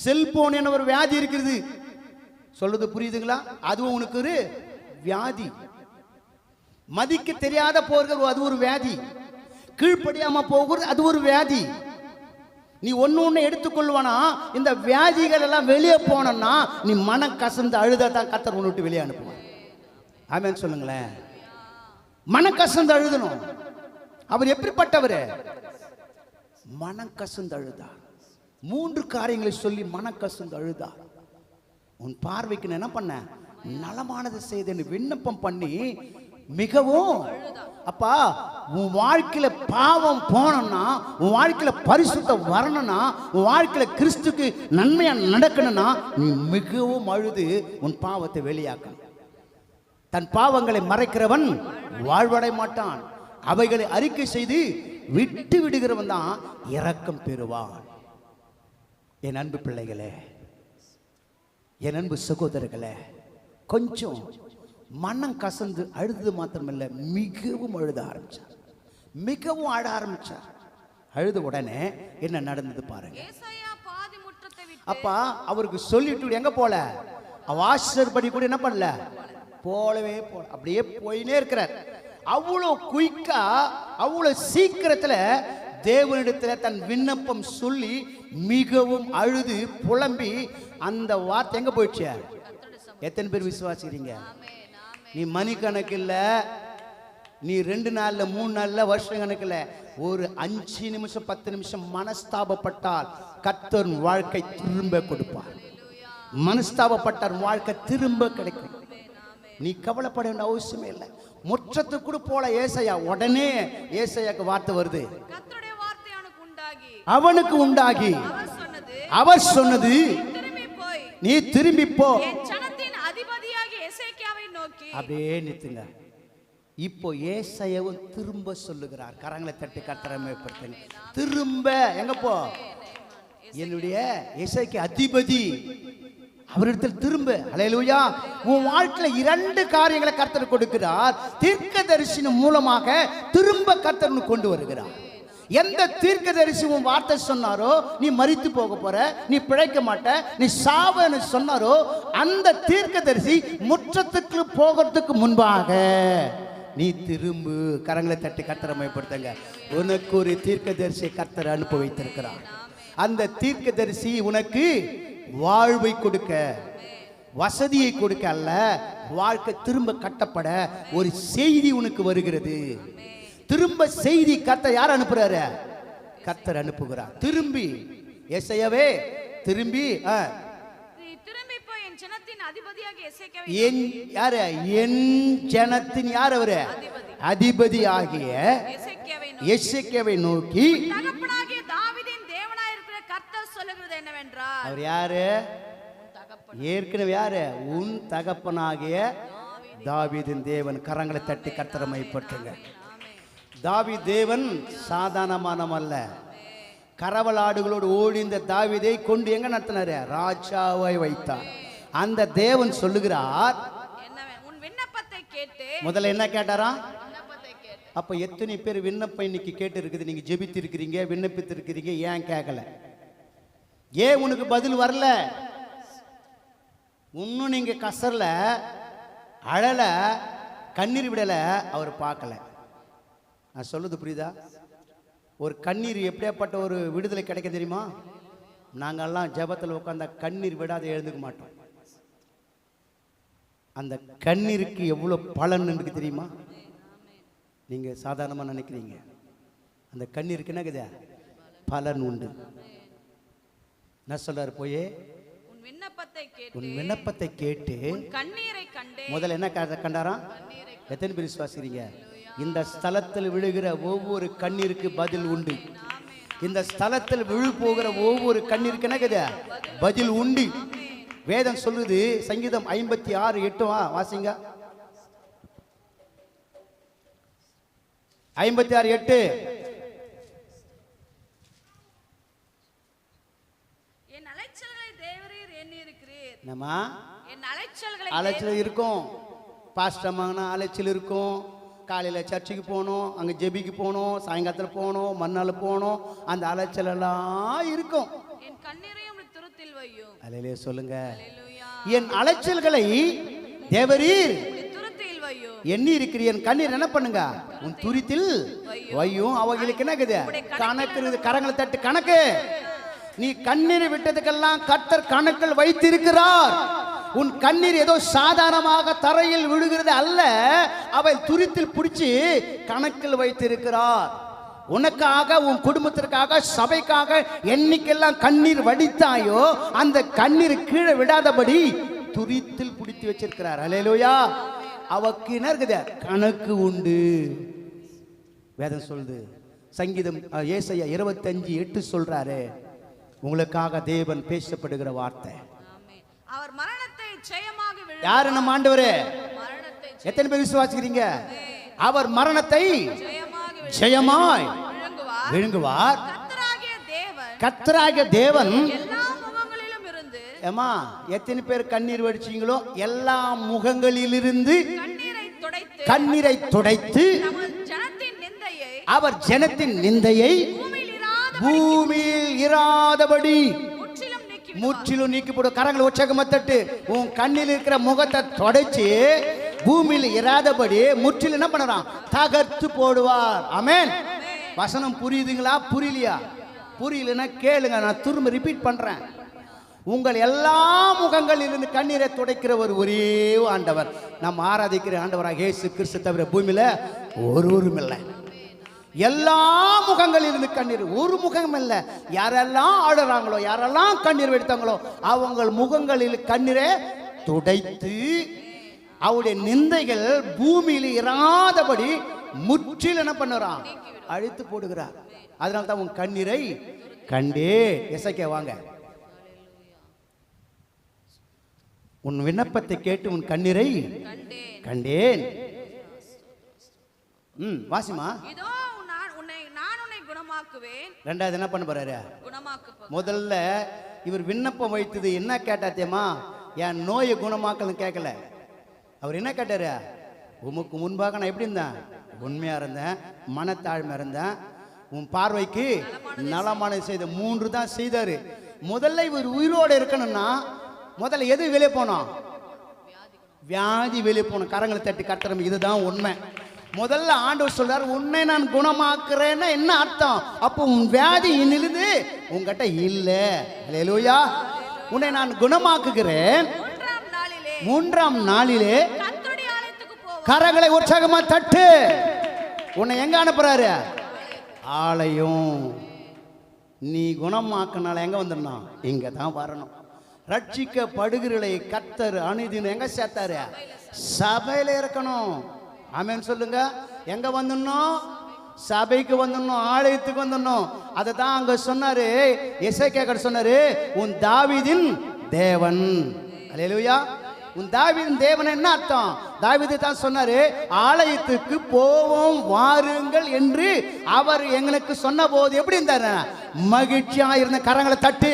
செல்போன் என்ற ஒரு வியாதி இருக்குது. சொல்றது புரியுதுங்களா? அதுவும் உனக்கு ஒரு வியாதி. மதிக்க தெரியாத போகிறது அது ஒரு வியாதி. கீழ்ப்படியாம போகிறது அது ஒரு வியாதி. நீ ஒன்னு எடுத்துக்கொள்வானா இந்த வியாதிகள் எல்லாம் வெளியே போனா நீ மனம் கசந்து அழுதான் கர்த்தர் உன்னை விட்டு வெளியே அனுப்புவான். ஆமென் சொல்லுங்களேன். மனம் கசந்து அழுதணும். அவர் எப்படிப்பட்டவர்? மனம் கசந்து அழுதார். 3 காரியங்களை சொல்லி மனம் கசந்து அழுதார். உன் பார்வைக்கு என்ன பண்ண? நலமானதை செய்தேன்னு விண்ணப்பம் பண்ணி மிகவும். அப்பா உன் வாழ்க்கையில பாவம் போனோம்னா, உன் வாழ்க்கையில பரிசுத்தம் வரணும்னா, உன் வாழ்க்கையில கிறிஸ்துக்கு நன்மையா நடக்கணும்னா நீ மிகவும் அழுது உன் பாவத்தை வெளியாக்கணும். தன் பாவங்களை மறைக்கிறவன் வாழ்வடை மாட்டான். அவைகளை அறிக்கை செய்து விட்டு விடுகிறவன் தான் இரக்கம் பெறுவான். என் அன்பு பிள்ளைகளே, என் அன்பு சகோதரர்களே, கொஞ்சம் மனம் கசந்து அழுது மாத்திரமில்ல, மிகவும் அழுத ஆரம்பிச்சார். மிகவும் அழ ஆரம்பிச்சார். அழுத உடனே என்ன நடந்தது பாருங்க. அப்பா அவருக்கு சொல்லிட்டு எங்க போல? வாசற்படி கூட என்ன பண்ணல? போலவே போல. அப்படியே போயினே இருக்கிறார். அவ்வளோ குயிக்கா, அவ்வளோ சீக்கிரத்துல தேவனிடத்துல தன் விண்ணப்பம் சொல்லி மிகவும் அழுது புலம்பி அந்த வார்த்தை எங்க போயிடுச்சு? எத்தனை பேர் விசுவாசிக்கிறீங்க? நீ மணி கணக்கில், நீ 2 நாள்ல 3 நாள்ல வருஷ கணக்கில், ஒரு 5 நிமிஷம் 10 நிமிஷம் மனஸ்தாபப்பட்டால் கர்த்தர் வாழ்க்கை திரும்ப கொடுப்பார். மனஸ்தாபப்பட்டார் வாழ்க்கை திரும்ப கிடைக்கும். நீ கவலைப்பட வேண்டிய அவசியமே இல்லை. முற்றத்துக்கு கூட போல ஏசாயா, உடனே ஏசாயாக்கு வார்த்தை வருது. அவனுக்கு உண்டாகி அவர் சொன்னது, நீ திரும்பி போ. அப்படியே நிறுத்துங்க. இப்போ ஏசாயாவும் திரும்ப சொல்லுகிறார். கரங்களை தட்டி கர்த்தரை மேற்படுத்துங்க. திரும்ப எங்க போ? என்னுடைய ஏசாய்க்கு அதிபதி அவரிடத்தில் திரும்ப. அல்லேலூயா. உன் வாழ்க்கையில 2 காரியங்களை கர்த்தர் கொடுக்கிறார். தீர்க்கதரிசனம் மூலமாக திரும்ப கர்த்தர் கொண்டு வருகிறார். எந்த தீர்க்கதரிசி உன் வார்த்தை சொன்னாரோ நீ மரித்து போக போற, நீ பிழைக்க மாட்ட, நீ சாவன்னு சொன்னாரோ அந்த தீர்க்கதரிசி முற்றத்துக்கு போகிறதுக்கு முன்பாக நீ திரும்பு. கரங்களை தட்டி கர்த்தரை மகிமைப்படுத்துங்க. உனக்கு ஒரு தீர்க்கதரிசி கர்த்தர் அனுப்பி வைத்திருக்கிறார். அந்த தீர்க்கதரிசி உனக்கு வாழ்வை கொடுக்க, வசதியை கொடுக்க அல்ல, வாழ்க்கை திரும்ப கட்டப்பட ஒரு செய்தி உனக்கு வருகிறது. திரும்ப செய்தி கர்த்தர் யார் அனுப்புறாரு? கர்த்தர் அனுப்புகிறார். திரும்பி ஏசாயாவே திரும்பி நீ திரும்பி போய் என் ஜனத்தின் அதிபதியாகிய எசேக்கியாவை என் யாரு? என் ஜனத்தின் யார் அவரு? அதிபதி ஆகிய எசேக்கியாவை நோக்கி தகப்பனாகிய தாவீதின் தேவனாய் இருக்கிற கர்த்தர் சொல்லுகிறது என்னவென்றால், அவர் யாரு? ஏற்கனவே யாரு? உன் தகப்பனாகிய தாவீதின் தேவன். கரங்களை தட்டி கர்த்தரை மகிமைப்படுத்துங்க. தாவீது தேவன் சாதாரணமானவன் அல்ல. கரவலாடுகளோடு ஓடி இந்த தாவீதை கொண்டு எங்க நடத்தினாரு? ராஜாவை வைத்தார். அந்த தேவன் சொல்லுகிறார், உன் விண்ணப்பத்தை கேட்டு. முதல்ல என்ன கேட்டாரா? அப்ப எத்தனை பேர் விண்ணப்பம் இன்னைக்கு கேட்டு இருக்குது? நீங்க ஜெபித்து இருக்கிறீங்க, விண்ணப்பித்து இருக்கிறீங்க, ஏன் கேட்கல? ஏன் உனக்கு பதில் வரல? இன்னும் நீங்க கசரல, அழல, கண்ணீர் விடல, அவர் பார்க்கல. நான் சொல்லுது புரியுதா? ஒரு கண்ணீர் எப்படியாப்பட்ட ஒரு விடுதலை கிடைக்க தெரியுமா? நாங்கெல்லாம் ஜெபத்தில் உட்கார்ந்த கண்ணீர் விடாத எழுந்துக்க மாட்டோம். அந்த கண்ணீருக்கு எவ்வளோ பலன் இருக்கு தெரியுமா? நீங்க சாதாரணமாக நினைக்கிறீங்க. அந்த கண்ணீருக்கு என்னக்குதா? பலன் உண்டு. என்ன சொல்றாரு? போயே உன் விண்ணப்பத்தை கேட்டு கண்ணீரை கண்டே. முதல்ல என்ன கண்டாரா? எத்தனை பேர் விசுவாசிக்கிறீங்க? இந்த ஸ்தலத்தில் விழுகிற ஒவ்வொரு கண்ணீருக்கு பதில் உண்டு. இந்த ஸ்தலத்தில் விழு போகிற ஒவ்வொரு கண்ணீருக்கு என்ன பதில் உண்டு. வேதம் சொல்லுது, சங்கீதம் 56:8 வாசிங்க. 56:8. என் அலைச்சல்களை தேவரீர் எண்ணி இருக்கிறீர். என்னம்மா? என் அலைச்சல்களை. அலைச்சல் இருக்கும், பாஸ்டமான அலைச்சல் இருக்கும். காலையில் சர்ச்சுக்கு போகணும், அங்கே ஜெபிக்கு போகணும், சாயங்காலத்தில் போகணும், மறுநாள் போகணும், அந்த அலைச்சல் எல்லாம் இருக்கும். என் கண்ணீரையும் துருத்தில் வையும். அல்லேலூயா சொல்லுங்க. என் அலைச்சல்களை தேவரீர் துருத்தில் வையும். எண்ணி இருக்கிற என் கண்ணீர் என்ன பண்ணுங்க? உன் துரித்தில் வையும். அவங்களுக்கு என்ன இருக்குது? கணக்கு இருக்குது. கரங்களை தட்டு கணக்கு. நீ கண்ணீர் விட்டதுக்கெல்லாம் கர்த்தர் கணக்கில் வைத்திருக்கிறார். உன் கண்ணீர் ஏதோ சாதாரணமாக தரையில் விழுகிறது அல்ல, அவை துரித்தில் பிடிச்சி கணக்கில் வைத்திருக்கிறார். உனக்காக, உன் குடும்பத்திற்காக, சபைக்காக என்னைக்கெல்லாம் கண்ணீர் வடித்தாயோ அந்த கண்ணீர் கீழே விடாதபடி துரித்தில் பிடித்து வச்சிருக்கிறார். அல்லேலூயா. அவக்கு என்ன இருக்குது? கணக்கு உண்டு. வேதம் சொல்லுது. சங்கீதம் ஏசாயா 25:8 சொல்றாரு, உங்களுக்காக தேவன் பேசப்படுகிற வார்த்தை. அவர் மரணத்தை ஜெயமாக விழுங்குவார். யாரு நம்ம ஆண்டவரே? எத்தனை பேர் விசுவாசிக்கிறீங்க? அவர் மரணத்தை ஜெயமாய் விழுங்குவார். கர்த்தராகிய தேவன் எல்லா முகங்களிலும் இருந்து. ஏமா, எத்தனை பேர் கண்ணீர் வடிச்சீங்களோ எல்லா முகங்களிலிருந்து கண்ணீரை துடைத்து அவர் ஜனத்தின் நிந்தையை பூமியில் இராதபடி முற்றிலும் நீக்கி போடு. கரங்களை உற்சாகமா தட்டு. உன் கண்ணில் இருக்கிற முகத்தை தொடச்சு பூமியில் இராதபடி முற்றிலும் என்ன பண்ணறான்? தகர்த்து போடுவார். ஆமென். வசனம் புரியுதுங்களா? புரியலையா? புரியலன்னா கேளுங்க, நான் திரும்ப ரிப்பீட் பண்றேன். உங்கள் எல்லா முகங்களிலிருந்து கண்ணீரை துடைக்கிறவர் ஒரே ஆண்டவர். நாம் ஆராதிக்கிற ஆண்டவராக இயேசு கிறிஸ்து தவிர பூமியில ஒருவரும் இல்லை. எல்லா முகங்களிலிருந்து கண்ணீர், ஒரு முகம் இல்ல. யாரெல்லாம் ஆடுறாங்களோ, யாரெல்லாம் கண்ணீர் வெடித்தாங்களோ அவங்க முகங்களில் கண்ணீரை துடைத்து அவருடைய நிந்தைகள் பூமியில் இராதபடி முற்றிலும் என்ன பண்ணுறான்? அழித்து போடுகிறார். அதனால தான் உன் கண்ணீரை கண்டே. எசேக்கியா வாங்க. உன் விண்ணப்பத்தை கேட்டு உன் கண்ணீரை கண்டேன். வாசிமா. ரெண்டாவது என்ன பண்ண போறாரு? முதல்ல இவர் விண்ணப்பம் வைத்தது என்ன கேட்டாத்தேமா? என் நோயை குணமாக்கலன்னு கேட்கல. அவர் என்ன கேட்டாரு? உமக்கு முன்பாக நான் எப்படி இருந்தேன்? உண்மையா இருந்தேன், மனத்தாழ்மை இருந்தேன், உன் பார்வைக்கு நலமான செய்த 3 தான் செய்தாரு. முதல்ல இவர் உயிரோடு இருக்கணும்னா முதல்ல எது வெளியே போனோம்? வியாதி வெளியே போகணும். கரங்களை தட்டி கத்துறோம். இதுதான் உண்மை. முதல்ல ஆண்டவர் சொல்றாரு, உன்னை நான் குணமாக்குறேன்னா என்ன அர்த்தம்? அப்போ உன் வியாதி இன்னிலிருந்து உங்ககிட்ட இல்ல. அல்லேலூயா. உன்னை நான் குணமாக்குகிறேன். 3ஆம் நாளிலே கர்த்தருடைய ஆலயத்துக்கு போவோம். கரங்களை உற்சாகமா தட்டு. உன்னை எங்க அனுப்புறாரு? ஆலயம். நீ குணமாக்குனால எங்க வந்துடணும்? இங்க தான் வரணும். ரட்சிக்கப்படுகிறவர்களை கர்த்தர் அனுதினம் எங்க சேர்த்தாரு? சபையில இருக்கணும். ஆமென் சொல்லுங்க. எங்க வந்துடணும்? சபைக்கு வந்துடணும், ஆலயத்துக்கு வந்துடணும். அதை தான் அங்க சொன்னாரு, எசேக்கியா சொன்னாரு, உன் தாவீதின் தேவன். அல்லேலூயா. உன் தாவீதின் தேவன் என்ன அர்த்தம்? தாவீது தான் சொன்னாரு, ஆலயத்துக்கு போவோம் வாருங்கள் என்று அவர் எங்களுக்கு சொன்ன போது எப்படி இருந்தாரு? மகிழ்ச்சியா இருந்த. கரங்களை தட்டு.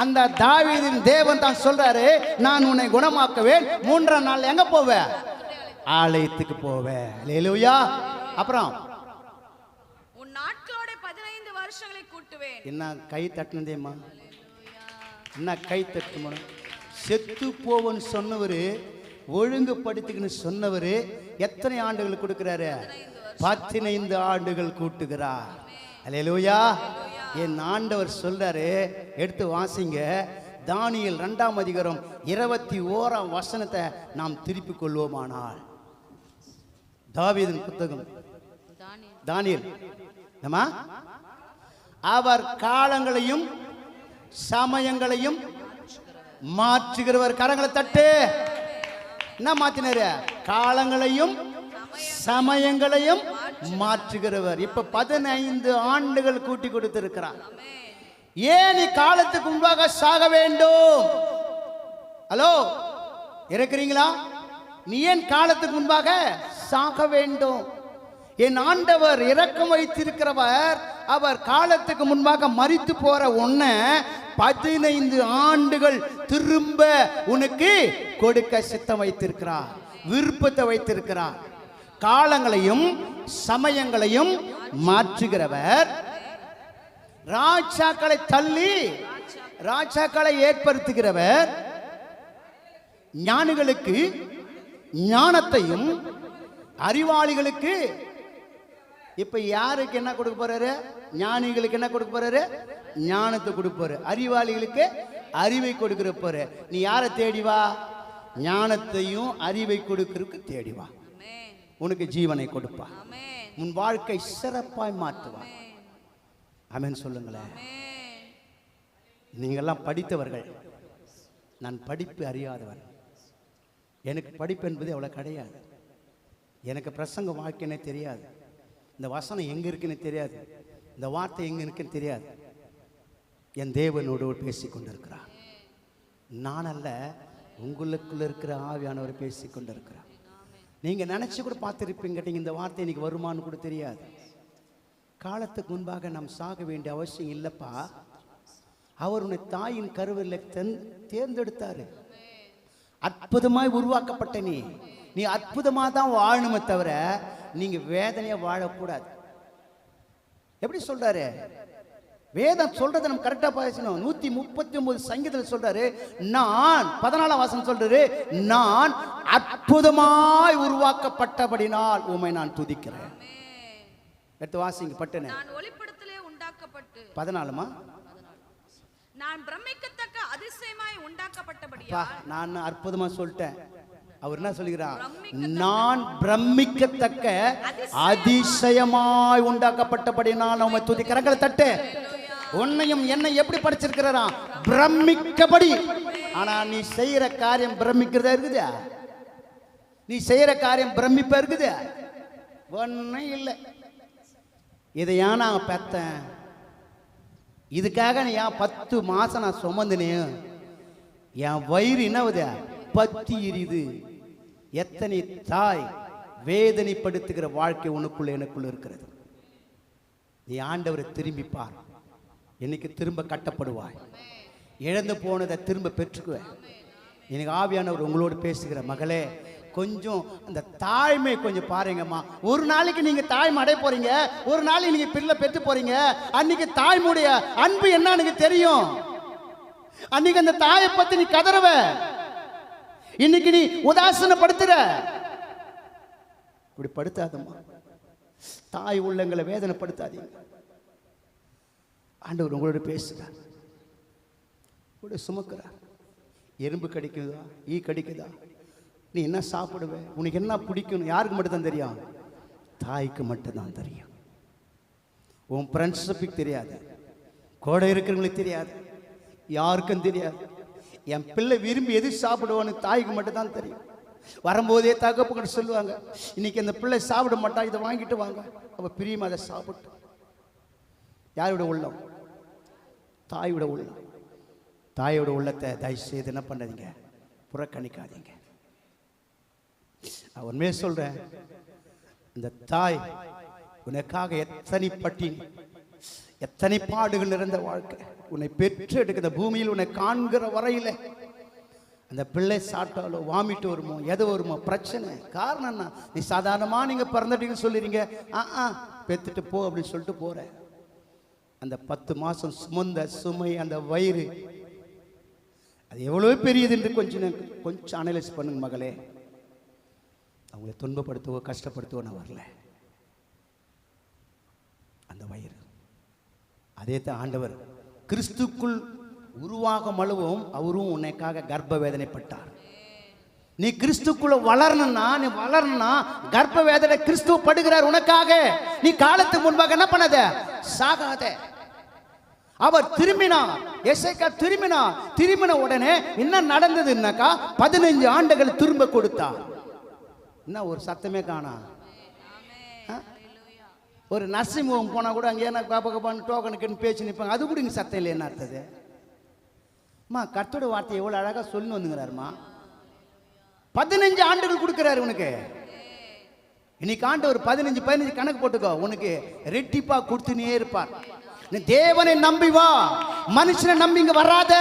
அந்த தாவீதின் தேவன் தான் சொல்றாரு, நான் உன்னை குணமாக்குவேன். 3ஆம் நாள் எங்க போவேன்? ஆலயத்துக்கு போவேன். அல்லேலூயா. அப்புறம் உன் நாட்களோட 15 வருஷங்களை கூட்டுவேன். என்ன கை தட்டுனதேம்மா? என்ன கை தட்டுமா? செத்து போவன் சொன்னவர், ஒழுங்குபடுத்திக்கன்னு சொன்னவர் எத்தனை ஆண்டுகள் கொடுக்கிறாரு? 15 ஆண்டுகள் கூட்டுகிறார். அல்லேலூயா. என் ஆண்டவர் சொல்றாரு, எடுத்து வாசிங்க. தானியேல் 2ஆம் அதிகாரம் 21ஆம் வசனத்தை நாம் திருப்பிக் கொள்வோமானால், தாவீதின் புத்தகம் தானியேல். அவர் காலங்களையும் சமயங்களையும் மாற்றுகிறவர். கரங்களை தட்டு. என்ன மாத்தினாரு? காலங்களையும் சமயங்களையும் மாற்றுகிறவர். இப்ப 15 ஆண்டுகள் கூட்டி கொடுத்திருக்கிறார். ஏன் நீ காலத்துக்கு முன்பாக சாக வேண்டும்? ஹலோ, இருக்கிறீங்களா? நீ ஏன் காலத்துக்கு முன்பாக சாக வேண்டும்? என் ஆண்டவர் இரக்கம் வைத்திருக்கிறவர். அவர் காலத்துக்கு முன்பாக மரித்து போற உன்ன 15 ஆண்டுகள் திரும்ப உனக்கு கொடுக்க சித்தம் வைத்திருக்கிறார், விருப்பத்தை வைத்திருக்கிறார். காலங்களையும் சமயங்களையும் மாற்றுகிறவர். ராஜாக்களை தள்ளி ராஜாக்களை ஏற்படுத்துகிறவர். ஞானிகளுக்கு ஞானத்தையும் அறிவாளிகளுக்கு இப்ப யாருக்கு என்ன கொடுக்க போறாரு? ஞானிகளுக்கு என்ன கொடுக்க போறாரு? ஞானத்தை கொடுப்பாரு. அறிவாளிகளுக்கு அறிவை கொடுக்கிற போற. நீ யாரை தேடி வா? ஞானத்தையும் அறிவை கொடுக்கிறதுக்கு தேடி வா. உனக்கு ஜீவனை கொடுப்பா. உன் வாழ்க்கை சிறப்பாய் மாற்றுவா. ஆமென் சொல்லுங்களேன். நீங்கள்லாம் படித்தவர்கள், நான் படிப்பு அறியாதவன். எனக்கு படிப்பு என்பது அவ்வளோ கிடையாது. எனக்கு பிரசங்க வாழ்க்கைன்னே தெரியாது. இந்த வசனம் எங்கே இருக்குன்னு தெரியாது. இந்த வார்த்தை எங்கே இருக்குன்னு தெரியாது. என் தேவனோடு பேசி கொண்டிருக்கிறார். நான் அல்ல, உங்களுக்குள்ள இருக்கிற ஆவியானவர் பேசி கொண்டிருக்கிறார். நீங்கள் நினச்சி கூட பார்த்துருப்பீங்க, இந்த வார்த்தை இன்னைக்கு வருமானு கூட தெரியாது. காலத்துக்கு முன்பாக நாம் சாக வேண்டிய அவசியம் இல்லைப்பா. அவர் உன்னை தாயின் கருவில் தேர்ந்தெடுத்தாரு. அற்புதமாய் உருவாக்கப்பட்ட நீ அற்புதமாக தான் வாழணுமே தவிர நீங்க வேதனையா வாழக்கூடாது. எப்படி சொல்றாரு? வேதம் சொல்றதை நம்ம கரெக்டா பேசணும். 139 சங்கீதத்தில் சொல்றாரு, நான் 14ஆம் வசனம் சொல்றாரு, நான் அற்புதமாய் உருவாக்கப்பட்டபடினால் உம்மை நான் துதிக்கிறேன். எடுத்து வாசிங்க பட்டுனே. நான் ஒளிப்படத்திலே உண்டாக்கப்பட்டு 14மா? நான் பிரமிக்கத்தக்க அதிசயமாய் உண்டாக்கப்பட்டபடியால். நான் அற்புதமா சொல்லிட்டேன். அவர் என்ன சொல்கிறார்? நான் பிரமிக்கத்தக்க அதிசயமாய் உண்டாக்கப்பட்டபடினால் உம்மை துதிக்கிறேன். கரங்களை தட்டு. உன்னையும் என்னை எப்படி படிச்சிருக்கிறா? பிரமிக்கபடி. ஆனா நீ செய்யற காரியம் பிரமிக்கிறதா இருக்குதா? நீ செய்யற காரியம் பிரமிப்பா இருக்குதா? ஒன்னும் இல்லை. இதையா நான் பெத்தேன், இதுக்காக நீ ஏன் 10 மாசம் நான் சுமந்தினேன், என் வயிறு என்னவுதா பத்தி எரியுது. எத்தனை தாய் வேதனைப்படுத்துகிற வாழ்க்கை உனக்குள்ள எனக்குள்ள இருக்கிறது. நீ ஆண்டவரை திரும்பிப்பார், இன்னைக்கு திரும்ப கட்டப்படுவாய். இழந்து போனதை திரும்ப பெற்றுக்குவேன். எனக்கு ஆவியானவர் உங்களோடு பேசுகிற, மகளே கொஞ்சம் அந்த தாய்மை கொஞ்சம் பாருங்கம்மா. ஒரு நாளைக்கு நீங்க தாய்மை அடைய போறீங்க, ஒரு நாளைக்கு நீங்க பிள்ளை பெற்று போறீங்க. அன்னைக்கு தாய்முடைய அன்பு என்னன்னு தெரியும். அன்னைக்கு அந்த தாயை பத்தி நீ கதறவ, இன்னைக்கு நீ உதாசனப்படுத்துற. இப்படி படுத்தாதம்மா, தாய் உள்ளங்களை வேதனைப்படுத்தாதீங்க. ஆண்டவர் உங்களோட பேசுறார், கூட சுமக்கிறார். எறும்பு கடிக்குதா, ஈ கடிக்குதா, நீ என்ன சாப்பிடுவ, உனக்கு என்ன பிடிக்கும், யாருக்கு மட்டும்தான் தெரியும்? தாய்க்கு மட்டும்தான் தெரியும். உன் ஃப்ரெண்ட்ஷிப்புக்கு தெரியாது, கூட இருக்கிறவங்களுக்கு தெரியாது, யாருக்கும் தெரியாது. என் பிள்ளை விரும்பி எது சாப்பிடுவான்னு தாய்க்கு மட்டும்தான் தெரியும். வரும்போதே தகப்பக்கிட்ட சொல்லுவாங்க, இன்னைக்கு அந்த பிள்ளை சாப்பிட மாட்டா, இதை வாங்கிட்டு வாங்க. அவ பிரியமா அதை சாப்பிட்டு. யாரோட உள்ளம்? தாயோட உள்ளம். தாயோட உள்ளத்தை தயவு செய்து என்ன பண்ணாதீங்க, புறக்கணிக்காதீங்க. நான் உண்மையே சொல்றேன், இந்த தாய் உனக்காக எத்தனை பட்டினி, எத்தனை பாடுகள் நிறைந்த வாழ்க்கை, உன்னை பெற்று எடுக்கிற பூமியில் உன்னை காண்கிற வரையில அந்த பிள்ளை சாப்பிட்டாலோ வாமிட்டு வருமோ எது வருமோ பிரச்சனை. காரணம் என்ன? நீ சாதாரணமா நீங்க பிறந்துட்டீங்கன்னு சொல்லிடுறீங்க, பெத்துட்டு போ அப்படின்னு சொல்லிட்டு போற. அந்த 10 மாசம் சுமந்த சுமை, அந்த வயிறு, அது எவ்வளவு பெரியது என்று கொஞ்சம் அனலைஸ் பண்ணுங்க மகளே. அவங்களை துன்பப்படுத்தவோ கஷ்டப்படுத்தவோ நான் வரல. அந்த வயிறு, அதே தான் ஆண்டவர் கிறிஸ்துக்குள் உருவாகும் அளவும் அவரும் உன்னைக்காக கர்ப்ப வேதனைப்பட்டார். நீ கிறிஸ்துக்குள்ள வளரணும்னா கர்ப்ப வேதனை கிறிஸ்துவ படுகிறார் உனக்காக. நீ காலத்துக்கு முன்பாக என்ன பண்ணாத, சாகாத. அவர் திரும்பினார், எசேக்கியா திரும்பின உடனே என்ன நடந்ததுன்னாக்கா 15 ஆண்டுகள் திரும்ப கொடுத்தார். என்ன ஒரு சத்தமே காணா. ஒரு நர்சிங் ஹோம் போனா கூட அங்கே என்ன பாப்பான்னு டோக்கனுக்குன்னு பேச்சு நிற்பாங்க, அது கூட இங்கே சத்தம் இல்லை. என்ன அர்த்தது? அம்மா கர்த்தரோட வார்த்தை எவ்வளோ அழகாக சொல்லி வந்துங்கிறாருமா. 15 ஆண்டுகள் கொடுக்குறாரு உனக்கு. இன்னைக்கு ஆண்டு ஒரு 15 கணக்கு போட்டுக்கோ, உனக்கு ரெட்டிப்பா கொடுத்துனே இருப்பார். நீ தேவனை நம்பி வா, மனுஷனை நம்பி இங்க வராத.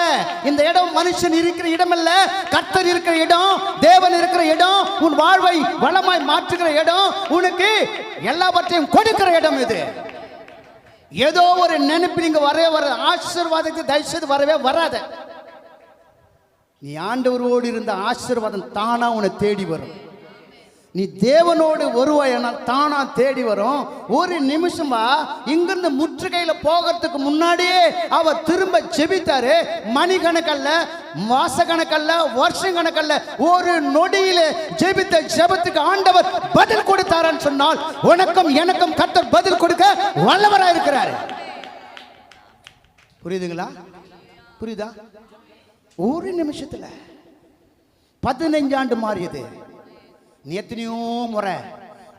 இந்த இடம் மனுஷன் இருக்கிற இடம் அல்ல, கர்த்தர் இருக்கிற இடம், தேவன் இருக்கிற இடம், உன் வாழ்வை வளமாய் மாற்றுகிற இடம், உனக்கு எல்லாவற்றையும் கொடுக்கிற இடம் இது. ஏதோ ஒரு நினைப்பு நீங்க வர ஆசீர்வாதத்தை தயவு செய்து வரவே வராத. நீ ஆண்டவரோடு இருந்த ஆசீர்வாதம் தானா உன்னை தேடி வரும். நீ தேவனோடு வருவாயனால் தானா தேடி வரும். ஒரு நிமிஷம் இங்கிருந்து முற்றுகையில போகிறதுக்கு முன்னாடியே அவர் திரும்ப ஜெபித்தாரு. மணிக்கணக்கல்ல, மாசக்கணக்கல்ல, வருஷம் கணக்கல்ல, ஒரு நொடியில ஜெபித்த ஜெபத்துக்கு ஆண்டவர் பதில் கொடுத்தாரான்னு சொன்னால் உனக்கும் எனக்கும் கர்த்தர் பதில் கொடுக்க வல்லவராக இருக்கிறார். புரியுதுங்களா? புரியுதா? ஒரு நிமிஷத்துல 15 ஆண்டு மாறியது. நீ எத்தனையோ முறை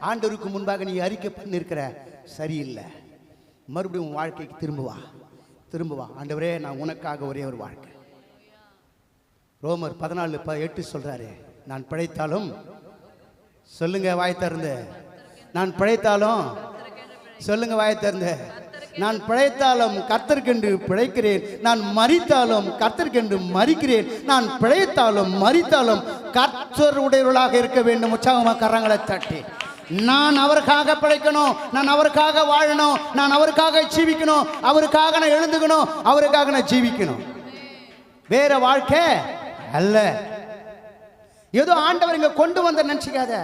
ஆண்டவருக்கு முன்பாக நீ அறிக்கை பண்ணிருக்கிற, சரியில்லை, மறுபடியும் வாழ்க்கைக்கு திரும்ப வா. ஆண்டவரே, நான் உனக்காக ஒரே ஒரு வாழ்க்கை. ரோமர் 14:8 சொல்றாரு, நான் பிழைத்தாலும், சொல்லுங்க வாய் திறந்து, நான் பிழைத்தாலும், சொல்லுங்க வாய் திறந்து, நான் பிழைத்தாலும் கர்த்தருக்கென்று பிழைக்கிறேன், நான் மரித்தாலும் கர்த்தருக்கென்று மரிக்கிறேன், நான் பிழைத்தாலும் மரித்தாலும் கர்த்தருடையவர்களாக இருக்க வேண்டும். உற்சாகமாக கரங்களை தட்டி, நான் அவருக்காக பிழைக்கணும், நான் அவருக்காக வாழணும், நான் அவருக்காக ஜீவிக்கணும், அவருக்காக நான் எழுந்துக்கணும், அவருக்காக நான் ஜீவிக்கணும். வேற வாழ்க்கை அல்ல. ஏதோ ஆண்டவர் இங்க கொண்டு வந்த நினைச்சுக்காத,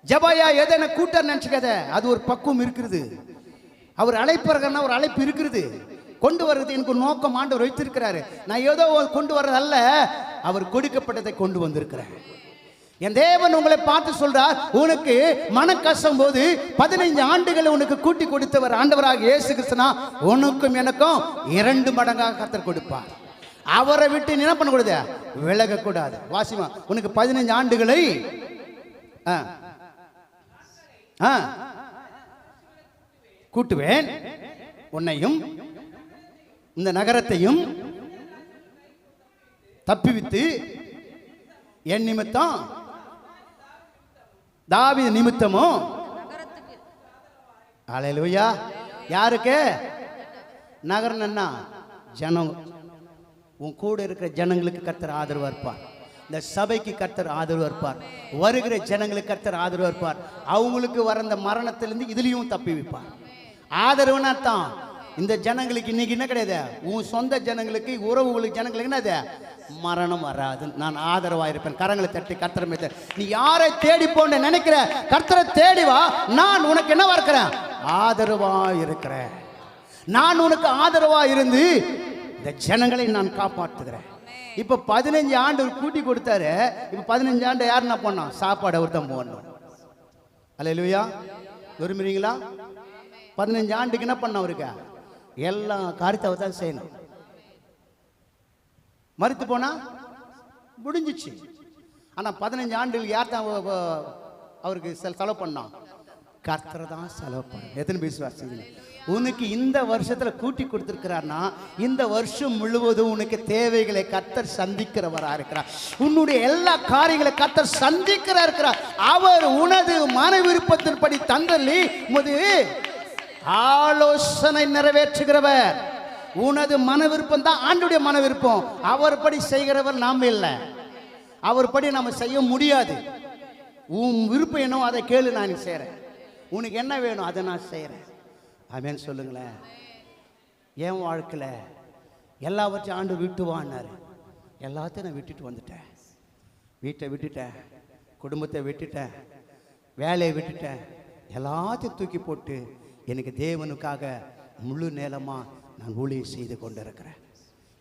ஜபாயா ஏதோ என்ன கூட்ட நினைச்சுக்காத. அது ஒரு பக்குவம் இருக்கிறது. அவர் அழைப்புறன்னா ஒரு அழைப்பு இருக்கிறது. கொண்டு வர்றது எனக்கு நோக்கம் ஆண்டவர் வைத்திருக்கிறாரு. நான் ஏதோ கொண்டு வர்றதல்ல, அவர் கொடுக்கப்பட்டதை கொண்டு வந்திருக்கிறார். என் தேவன் உங்களை பார்த்து சொல்றார், உனக்கு மனக்கஷ்டம் போது 15 ஆண்டுகளை உனக்கு கூட்டி கொடுத்தவர் ஆண்டவராக இயேசு கிறிஸ்துனா உனக்கும் எனக்கும் 2 மடங்காக கர்த்தர் கொடுப்பார். அவரை விட்டு என்ன பண்ணக்கூடாது, விலகக்கூடாது. வாசிமா, உனக்கு 15 ஆண்டுகளை கூட்டுவேன், உன்னையும் இந்த நகரத்தையும் தப்பிவித்து என் நிமித்தம், தாவீது நிமித்தமோ, அல்லேலூயா. யாருக்கு நகரம்? என்ன ஜனம், உன் கூட இருக்கிற ஜனங்களுக்கு கர்த்தர் ஆதரவா இருப்பார். இந்த சபைக்கு கர்த்தர் ஆதரவு இருப்பார். வருகிற ஜனங்களுக்கு கர்த்தர் ஆதரவு இருப்பார். அவங்களுக்கு வர இந்த மரணத்திலிருந்து இதுலயும் தப்பி வைப்பார். ஆதரவுன்னா தான் இந்த ஜனங்களுக்கு இன்னைக்கு என்ன கிடையாது, உன் சொந்த ஜனங்களுக்கு உறவுகளுக்கு ஜனங்களுக்கு என்னது, மரணம் வராது. நான் ஆதரவாக இருப்பேன். கரங்களை தட்டி கர்த்தரை மேய்த்த. நீ யாரை தேடி போன்னு நினைக்கிற, கர்த்தரை தேடி வா. நான் உனக்கு என்னவா இருக்கிறேன், ஆதரவா இருக்கிறேன். நான் உனக்கு ஆதரவா இருந்து இந்த ஜனங்களை நான் காப்பாற்றுகிறேன். இப்ப 15 ஆண்டு கூட்டி கொடுத்தாரு. இப்ப 15 ஆண்டு யார் என்ன பண்ணோம், சாப்பாடு ஒருத்தன் போடணும். அல்லேலூயா, விரும்புறீங்களா? 15 ஆண்டுக்கு என்ன பண்ண அவருக்கு, எல்லா காரியத்தை அவர் தான் செய்யணும். மறுத்து போனா முடிஞ்சிச்சு. ஆனா 15 ஆண்டுகள் யார் தான் அவருக்கு செலவு பண்ணோம், கர்த்தர் தான் செலவு பண்ண. எத்தனை விசுவாசிங்க? உனக்கு இந்த வருஷத்துல கூட்டி கொடுத்திருக்கிறார்னா இந்த வருஷம் முழுவதும் உனக்கு தேவைகளை கர்த்தர் சந்திக்கிறவரா இருக்கிறார். உன்னுடைய எல்லா காரியங்களை கர்த்தர் சந்திக்கிறா இருக்கிறார். அவர் உனது மன விருப்பத்தின்படி தந்தள்ளி முது ஆலோசனை நிறைவேற்றுகிறவர். உனது மன விருப்பம் தான் ஆண்டுடைய மன விருப்பம். அவர் படி செய்கிறவர் நாம் இல்லை. அவர் படி நம்ம செய்ய முடியாது. உன் விருப்பம் என்னவோ அதை கேளு, நான் செய்கிறேன். உனக்கு என்ன வேணும் அதை நான் செய்கிறேன். ஆமென் சொல்லுங்களேன். என் வாழ்க்கையில் எல்லாவற்றையும் ஆண்டு விட்டுவான்னாரு. எல்லாத்தையும் நான் விட்டுட்டு வந்துட்டேன். வீட்டை விட்டுட்டேன், குடும்பத்தை விட்டுட்டேன், வேலையை விட்டுட்டேன், எல்லாத்தையும் தூக்கி போட்டு எனக்கு தேவனுக்காக முழு நேரமாக நான் ஊழியம் செய்து கொண்டு இருக்கிறேன்.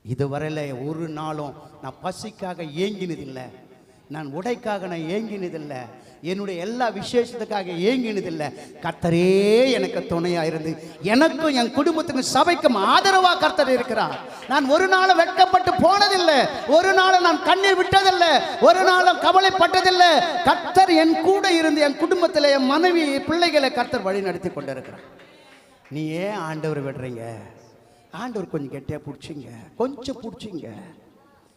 இதுவரையில் ஒரு நாளும் நான் பசிக்காக ஏங்கினதில்லை, நான் உடைக்காக நான் ஏங்கினதில்லை, என்னுடைய எல்லா விசேஷத்துக்காக ஏங்கினதில்லை. கர்த்தரே எனக்கு துணையாக இருந்து எனக்கும் என் குடும்பத்துக்கும் சபைக்கும் ஆதரவாக கர்த்தர் இருக்கிறார். நான் ஒரு நாளும் வெட்கப்பட்டு போனதில்லை, ஒரு நாளும் நான் கண்ணீர் விட்டதில்லை, ஒரு நாளும் கவலைப்பட்டதில்லை. கர்த்தர் என் கூட இருந்து என் குடும்பத்தில் என் மனைவி பிள்ளைகளை கர்த்தர் வழி நடத்தி கொண்டு இருக்கிறார். நீ ஏன் ஆண்டவர் விடுறீங்க? ஆண்டவர் கொஞ்சம் கெட்டியாக பிடிச்சிங்க, கொஞ்சம் பிடிச்சிங்க.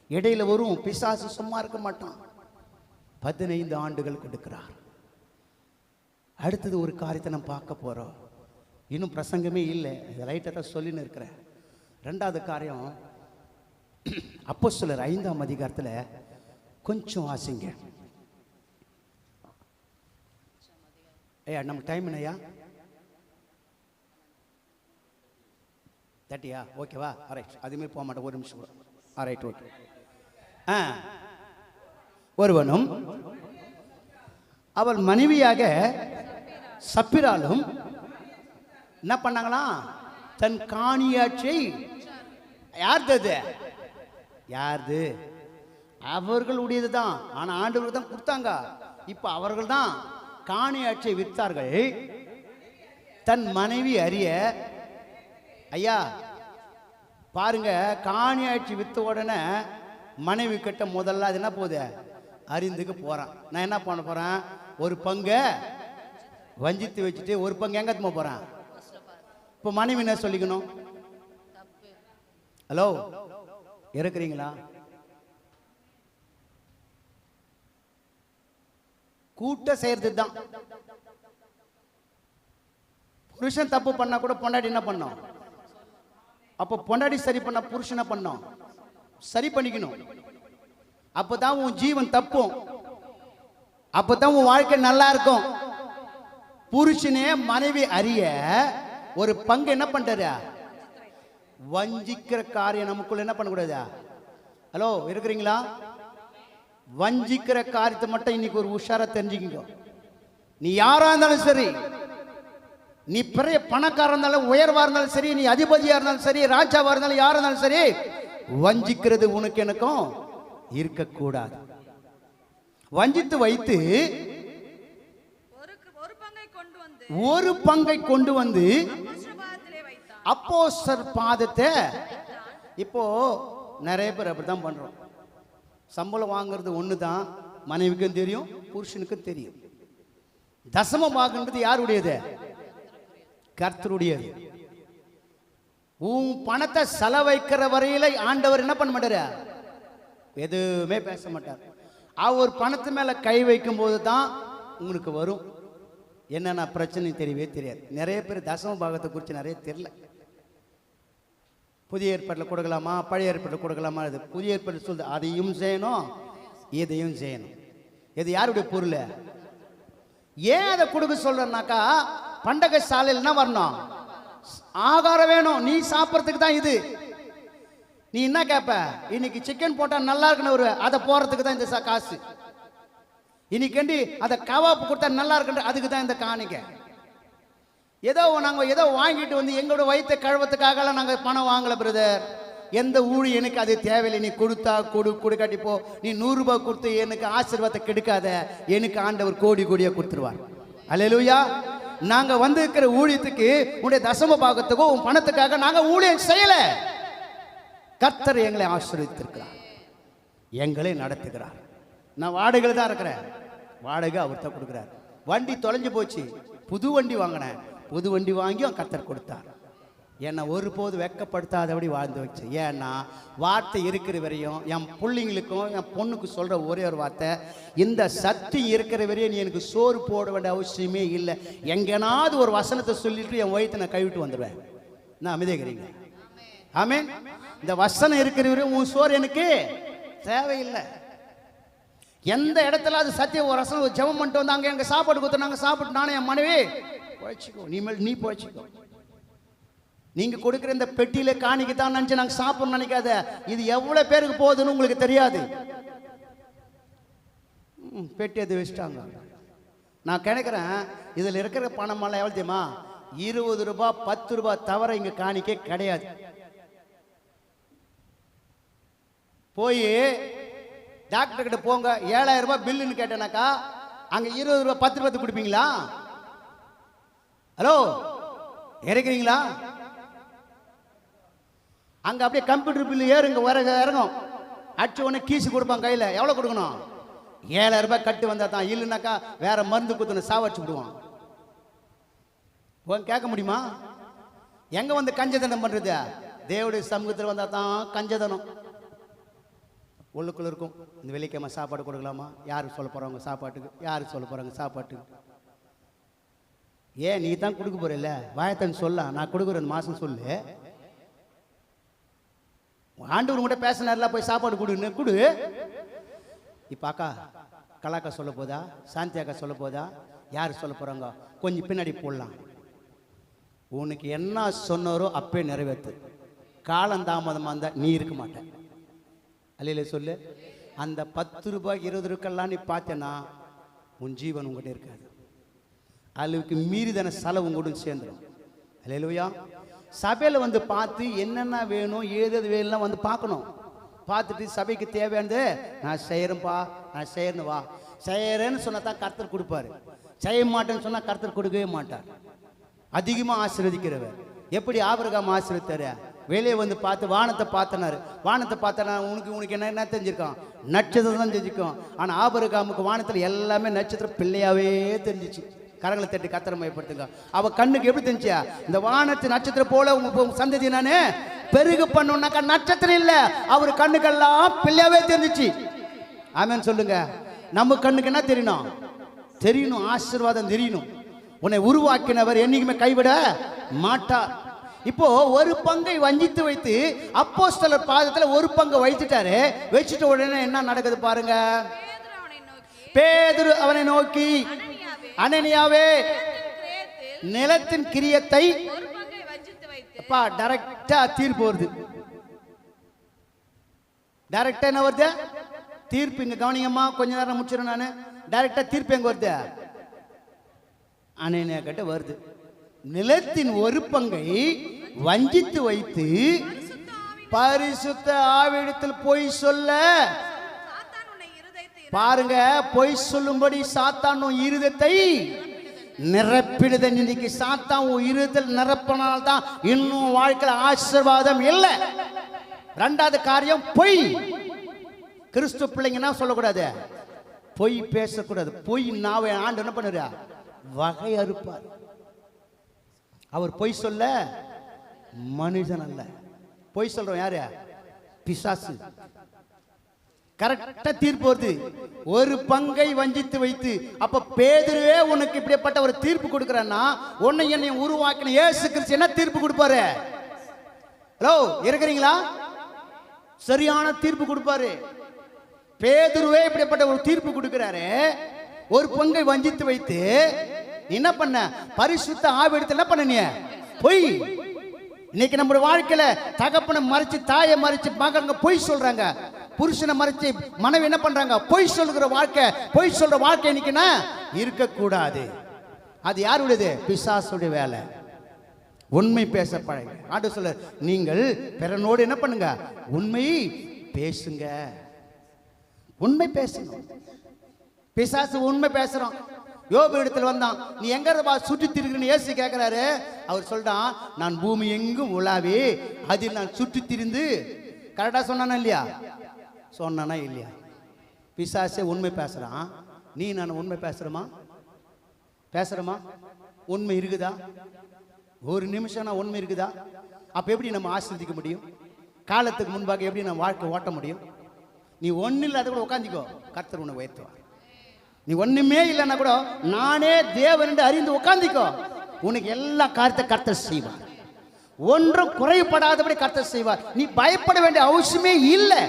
இடையில வரும் பிசாசு, சும்மா இருக்க மாட்டான். 15 ஆண்டுகள் கொடுக்கிறார். அடுத்தது ஒரு காரியத்தை நம்ம பார்க்க போகிறோம். இன்னும் பிரசங்கமே இல்லை, இதை லைட்டாக தான் சொல்லின்னு இருக்கிறேன். 2வது காரியம் அப்போஸ்தலர் 5ஆம் அதிகாரத்தில் கொஞ்சம் வாசிங்க. ஐயா நம்ம டைம் என்னையா 30 ஓகேவா? ரைட், அதுமாரி போக மாட்டேன், ஒரு நிமிஷம் கூட. Right, okay. ஒருவனும் அவள் மனைவியாக சப்பிராலும் என்ன பண்ணாங்களாம், தன் காணியாட்சியை யார்து, யார்து, அவர்களுடையது தான். ஆனா ஆண்டவர்கள் தான் கொடுத்தாங்க. இப்ப அவர்கள் தான் காணியாட்சியை விற்றார்கள். தன் மனைவி அறிய, ஐயா பாருங்க, காணியாட்சி வித்த உடனே மனைவி கிட்ட முதல்ல அது என்ன போகுது, அறிந்துக்கு போறான். நான் என்ன பண்ண போறேன், ஒரு பங்கை வஞ்சித்து வச்சுட்டு ஒரு பங்கு எங்க எடுத்து போறேன். இப்போ மனைவி என்ன சொல்லிக்கணும்? ஹலோ, இருக்கிறீங்களா? கூட்ட செய்யறது தான். புருஷன் தப்பு பண்ணா கூட பொண்டாட்டி என்ன பண்ணோம்? அப்போ பொண்டாட்டி சரி பண்ண புருஷனை பண்ணோம், சரி பண்ணிக்கணும். அப்பதான் உன் ஜீவன் தப்பும், அப்பதான் உன் வாழ்க்கை நல்லா இருக்கும். புருஷனே மனைவி அறிய ஒரு பங்கு என்ன பண்றாரு, வஞ்சிக்கிற காரியம் நமக்குள்ள என்ன பண்ணக்கூடாதா? ஹலோ, இருக்கிறீங்களா? வஞ்சிக்கிற காரியத்தை மட்டும் இன்னைக்கு ஒரு உஷாரா தெரிஞ்சுக்கோ. நீ யாரா இருந்தாலும் சரி, நீ பெரிய பணக்காரா இருந்தாலும், உயர்வா இருந்தாலும் சரி, நீ அதிபதியா இருந்தாலும் சரி, ராஜாவா இருந்தாலும், யாரா இருந்தாலும் சரி, வஞ்சிக்கிறது உனக்கு எனக்கும் இருக்கக்கூடாது. வஞ்சித்து வைத்து ஒரு பங்கை கொண்டு வந்து அப்போஸ்தலர் பாதத்தை. இப்போ நிறைய பேர் அப்படித்தான் பண்றோம். சம்பளம் வாங்குறது ஒண்ணுதான், மனைவிக்கும் தெரியும், புருஷனுக்கும் தெரியும். தசமம் வாங்குறது யாருடையது? கர்த்தருடையது. உன் பணத்தை செலவைக்கிற வரையில ஆண்டவர் என்ன பண்ண மாட்டாரு, எதுவுமே பேச மாட்டார். அவர் பணத்து மேல கை வைக்கும் போது தான் உங்களுக்கு வரும் என்னென்ன பிரச்சனை தெரியவே தெரியாது. நிறைய பேர் தசம பாகத்தை குறித்து நிறைய தெரியல. புதிய ஏற்பாட்டில் கொடுக்கலாமா, பழைய ஏற்பாட்டில் கொடுக்கலாமா? இது புதிய ஏற்பாட்டில் சொல்லுது, அதையும் செய்யணும் இதையும் செய்யணும். இது யாருடைய பொருள்? ஏன் அதை கொடுக்க சொல்றேன்னாக்கா, பண்டக சாலையில் என்ன வரணும்? ஆகாரம் வேணும். நீ சாப்பிட்றதுக்கு தான் இது. நீ என்ன கேட்ப? இன்னைக்கு சிக்கன் போட்டா நல்லா இருக்குன்னு ஒரு அதை போறதுக்கு தான் இந்த காசு. இன்னைக்கு அதை கவாப்பு கொடுத்தா நல்லா இருக்குன்ற அதுக்கு தான் இந்த காணிக்கை. ஏதோ நாங்கள் ஏதோ வாங்கிட்டு வந்து எங்களோட வயிற்றை கழுவத்துக்காகலாம் நாங்கள் பணம் வாங்கலை பிரதர். எந்த ஊழி எனக்கு அது தேவையில்லை. நீ கொடுத்தா கொடுக்காட்டி போ. நீ 100 ரூபாய் கொடுத்து எனக்கு ஆசீர்வாதத்தை கெடுக்காத. எனக்கு ஆண்டவர் கோடி கோடியாக கொடுத்துருவார். அல்லேலூயா. நாங்கள் வந்திருக்கிற ஊழியத்துக்கு உன்னுடைய தசம பாகத்துக்கோ உன் பணத்துக்காக நாங்கள் ஊழியம் செய்யலை. கர்த்தர் எங்களை ஆசீர்வதித்திருக்கிறார், எங்களை நடத்துகிறார். நான் வாடகையில் தான் இருக்கிறேன். வாடகை அவர் தான் கொடுக்குறார். வண்டி தொலைஞ்சு போச்சு, புது வண்டி வாங்கினேன். புது வண்டி வாங்கியும் கர்த்தர் கொடுத்தார். என்னை ஒருபோது வெட்கப்படுத்தாதபடி வாழ்ந்து வச்சு. ஏன்னா வார்த்தை இருக்கிற வரையும் என் பிள்ளைங்களுக்கும் என் பொண்ணுக்கு சொல்கிற ஒரே ஒரு வார்த்தை, இந்த சக்தி இருக்கிற வரையும் நீ எனக்கு சோறு போட வேண்டிய அவசியமே இல்லை. எங்கேனாவது ஒரு வசனத்தை சொல்லிட்டு என் வயிற்றை நான் கைவிட்டு வந்துடுவேன். நான் அமைதியாகிறீங்க? ஆமென். இந்த வசனம் இருக்கிற வரையும் உன் சோறு எனக்கு தேவையில்லை. எந்த இடத்துல அது சத்தியம் ஒரு வசனம் ஜெபம் பண்ணிட்டு வந்து அங்கே எங்கள் சாப்பாடு கொடுத்து நாங்கள் சாப்பிட்டு நானே என் மனைவி பழச்சிக்கோ, நீ பழச்சிக்கோ. நீங்க கொடுக்குற இந்த பெட்டியில காணிக்கு தான் நினைச்சு நாங்க சாப்பிடணும் நினைக்காத. இது எவ்வளவு பேருக்கு போகுதுன்னு உங்களுக்கு தெரியாது. பெட்டி அது வச்சுட்டாங்க. நான் கிடைக்கிறேன் இதுல இருக்கிற பணம் எல்லாம் எவ்வளவு தெரியுமா? 20 ரூபாய் 10 ரூபாய் தவிர இங்க காணிக்கே கிடையாது. போய் டாக்டர் கிட்ட போங்க, 7000 ரூபாய் பில்லுன்னு கேட்டேனாக்கா அங்க 20 ரூபாய் 10 ரூபாய் கொடுப்பீங்களா? ஹலோ, இறக்குறீங்களா? அங்கே அப்படியே கம்ப்யூட்டர் பில்லு ஏறுங்க இறங்கும். அடிச்சு உடனே கீசு கொடுப்பாங்க கையில். எவ்வளோ கொடுக்கணும்? 7000 ரூபாய் கட்டு வந்தால் தான். இல்லைனாக்கா வேற மருந்து குத்துன சாவடிச்சு விடுவான். கேட்க முடியுமா? எங்கே வந்து கஞ்சதனம் பண்ணுறது? தேவடைய சமூகத்தில் வந்தால் தான் கஞ்சதனம் உள்ளுக்குள்ள இருக்கும். இந்த வெள்ளிக்கிழமை சாப்பாடு கொடுக்கலாமா? யாருக்கு சொல்ல போகிறவங்க சாப்பாட்டுக்கு? யாருக்கு சொல்ல போகிறாங்க சாப்பாட்டுக்கு? ஏன் நீ தான் கொடுக்க போறில்ல, வாயத்தன் சொல்ல நான் கொடுக்குற இந்த மாதம் சொல்லு. ஆண்டவர் கூட பேசினார்ல, போய் சாப்பாடு கொடு. இப்போ அக்கா கலாக்கா சொல்ல போதா, சாந்தி அக்கா சொல்ல போதா, யார் சொல்ல போகிறாங்க? கொஞ்சம் பின்னாடி போடலாம். உனக்கு என்ன சொன்னாரோ அப்பே நிறைவேற்று. காலம் தாமதமாக இருந்தால் நீ இருக்க மாட்டேன். அல்லையில சொல்லு. அந்த 10 ரூபாய் 20 ரூபாய்க்கெல்லாம் நீ பார்த்தேன்னா உன் ஜீவன் உங்கள்கிட்ட இருக்காது. அளவுக்கு மீறிதான செலவு உங்கள்கிட்ட சேர்ந்துடும். அல்லேலூயா. சபையில் வந்து பார்த்து என்னென்ன வேணும் ஏது வேணும்லாம் வந்து பார்க்கணும். பார்த்துட்டு சபைக்கு தேவையானது நான் செய்கிறேன்ப்பா, நான் செய்யணும் வா. செய்கிறேன்னு சொன்னால் தான் கர்த்தர் கொடுப்பாரு. செய்ய மாட்டேன்னு சொன்னால் கர்த்தர் கொடுக்கவே மாட்டார். அதிகமாக ஆசீர்வதிக்கிறவர். எப்படி ஆபிரகாம் ஆசீர்வதித்தாரு? வெளியே வந்து பார்த்து வானத்தை பார்த்தனாரு. வானத்தை பார்த்தனா உனக்கு என்ன தெரிஞ்சிருக்கான்? நட்சத்திரம் தான் தெரிஞ்சிருக்கும். ஆனால் ஆபிரகாமுக்கு வானத்தில் எல்லாமே நட்சத்திரம் பிள்ளையாவே தெரிஞ்சிச்சு. கரங்களை தட்டி கர்த்தரை மையப்படுத்துங்க. அவ கண்ணுக்கு எப்படி தெரிஞ்சா? இந்த வானத்து நட்சத்திரம் போல உங்க சந்ததி நானே பெருகு பண்ணுனாக்கா நட்சத்திரம் இல்லை, அவர் கண்ணுக்கெல்லாம் பிள்ளையாவே தெரிஞ்சிச்சு. ஆமென் சொல்லுங்க. நம்ம கண்ணுக்கு என்ன தெரியணும்? ஆசீர்வாதம் தெரியணும். உன்னை உருவாக்கினவர் என்னைக்குமே கைவிட மாட்டார். இப்போ ஒரு பங்கை வஞ்சித்து வைத்து அப்போஸ்தலர் பாதத்தில் ஒரு பங்கை வைத்துட்டாரு. வச்சுட்ட உடனே என்ன நடக்குது பாருங்க. பேதுரு அவனை நோக்கி, அனனியாவே, நிலத்தின் கிரியத்தை டைரக்டா தீர்ப்பு வருது. டைரக்டா என்ன வருது? தீர்ப்பு. இங்க கவனிங்கம்மா, கொஞ்ச நேரம் முடிச்சிடும். நான் டைரக்டா தீர்ப்பு எங்க வருது? அனனியா கிட்ட வருது. நிலத்தின் ஒரு பங்கை வஞ்சித்து வைத்து பரிசுத்த ஆவியிடத்தில் பொய் சொல்ல பாருங்க. பொய் சொல்லும்படி சாத்தான் உன் இருதயத்தை நிரப்பிடுதல். இன்னைக்கு சாத்தான் உன் இருதயத்தில் நிரப்பினால்தான் இன்னும் வாழ்க்கையில் ஆசீர்வாதம் இல்லை. ரெண்டாவது காரியம் பொய். கிறிஸ்து பிள்ளைங்கன்னா சொல்லக்கூடாது, பொய் பேசக்கூடாது. பொய் நாவை ஆண்டு என்ன பண்ணுறா? வகை அறுப்பார். அவர் பொய் சொல்ல மனுஷன் அல்ல. பொய் சொல்றோம் யாரு? பிசாசு. கரெக்டா தீர்ப்பு வருது. ஒரு பங்கை வஞ்சித்து வைத்து. அப்ப பேதுருவே உனக்கு இப்படிப்பட்ட ஒரு தீர்ப்பு கொடுக்கறன்னா உன்னை என்னை உருவாக்கின இயேசு கிறிஸ்து என்ன தீர்ப்பு கொடுப்பாரு? ஹலோ, இருக்கிறீங்களா? சரியான தீர்ப்பு கொடுப்பாரு. பேதுருவே இப்படிப்பட்ட ஒரு தீர்ப்பு கொடுக்கிறாரு. ஒரு பங்கை வஞ்சித்து வைத்து நீ என்ன பண்ண? பரிசுத்த ஆவிடத்தில் என்ன பண்ண? நீ பொய். இன்னைக்கு நம்ம வாழ்க்கையில தகப்பனை மறைச்சு, தாயை மறைச்சு, மகங்க பொய் சொல்றாங்க. புருஷனை மறைச்சு மனைவி என்ன பண்றாங்க? பொய் சொல்லுகிற வாழ்க்கை. பொய் சொல்ற வாழ்க்கை இன்னைக்குன்னா இருக்கக்கூடாது. அது யாருடையது? பிசாசுடைய வேலை. உண்மை பேச பழகு. ஆண்டு சொல்ல, நீங்கள் பிறனோடு என்ன பண்ணுங்க? உண்மை பேசுங்க. உண்மை பேசணும். பிசாசு உண்மை பேசுறோம். யோபு இடத்துல வந்தான். நீ எங்க சுற்றி திரிகிறன்னு இயேசு கேட்கிறாரு. அவர் சொல்றான், நான் பூமி எங்கும் உலாவி அதில் நான் சுற்றி திரிந்து. கரெக்டா சொன்னானா இல்லையா? சொன்னானா இல்லையா? பிசாசே உண்மை பேசுறான். நீ நான் உண்மை பேசுறோமா? பேசுறோமா? உண்மை இருக்குதா? ஒரு நிமிஷம்னா உண்மை இருக்குதா? அப்ப எப்படி நம்ம ஆசீர்வதிக்க முடியும்? காலத்துக்கு முன்பாக எப்படி நம்ம வாழ்க்கை ஓட்ட முடியும்? நீ ஒன்னும் இல்லாத கூட உட்காந்துக்கோ, கர்த்தர் உன்னை உயர்த்துவார். நீ ஒண்ணுமே இல்லைன்னா கூட நானே தேவன் என்று அறிந்து உட்காந்துக்கோ, உனக்கு எல்லா காரியத்தை கர்த்தர் செய்வார். ஒன்றும் குறைபடாதபடி கர்த்தர் செய்வார். நீ பயப்பட வேண்டிய அவசியமே இல்லை.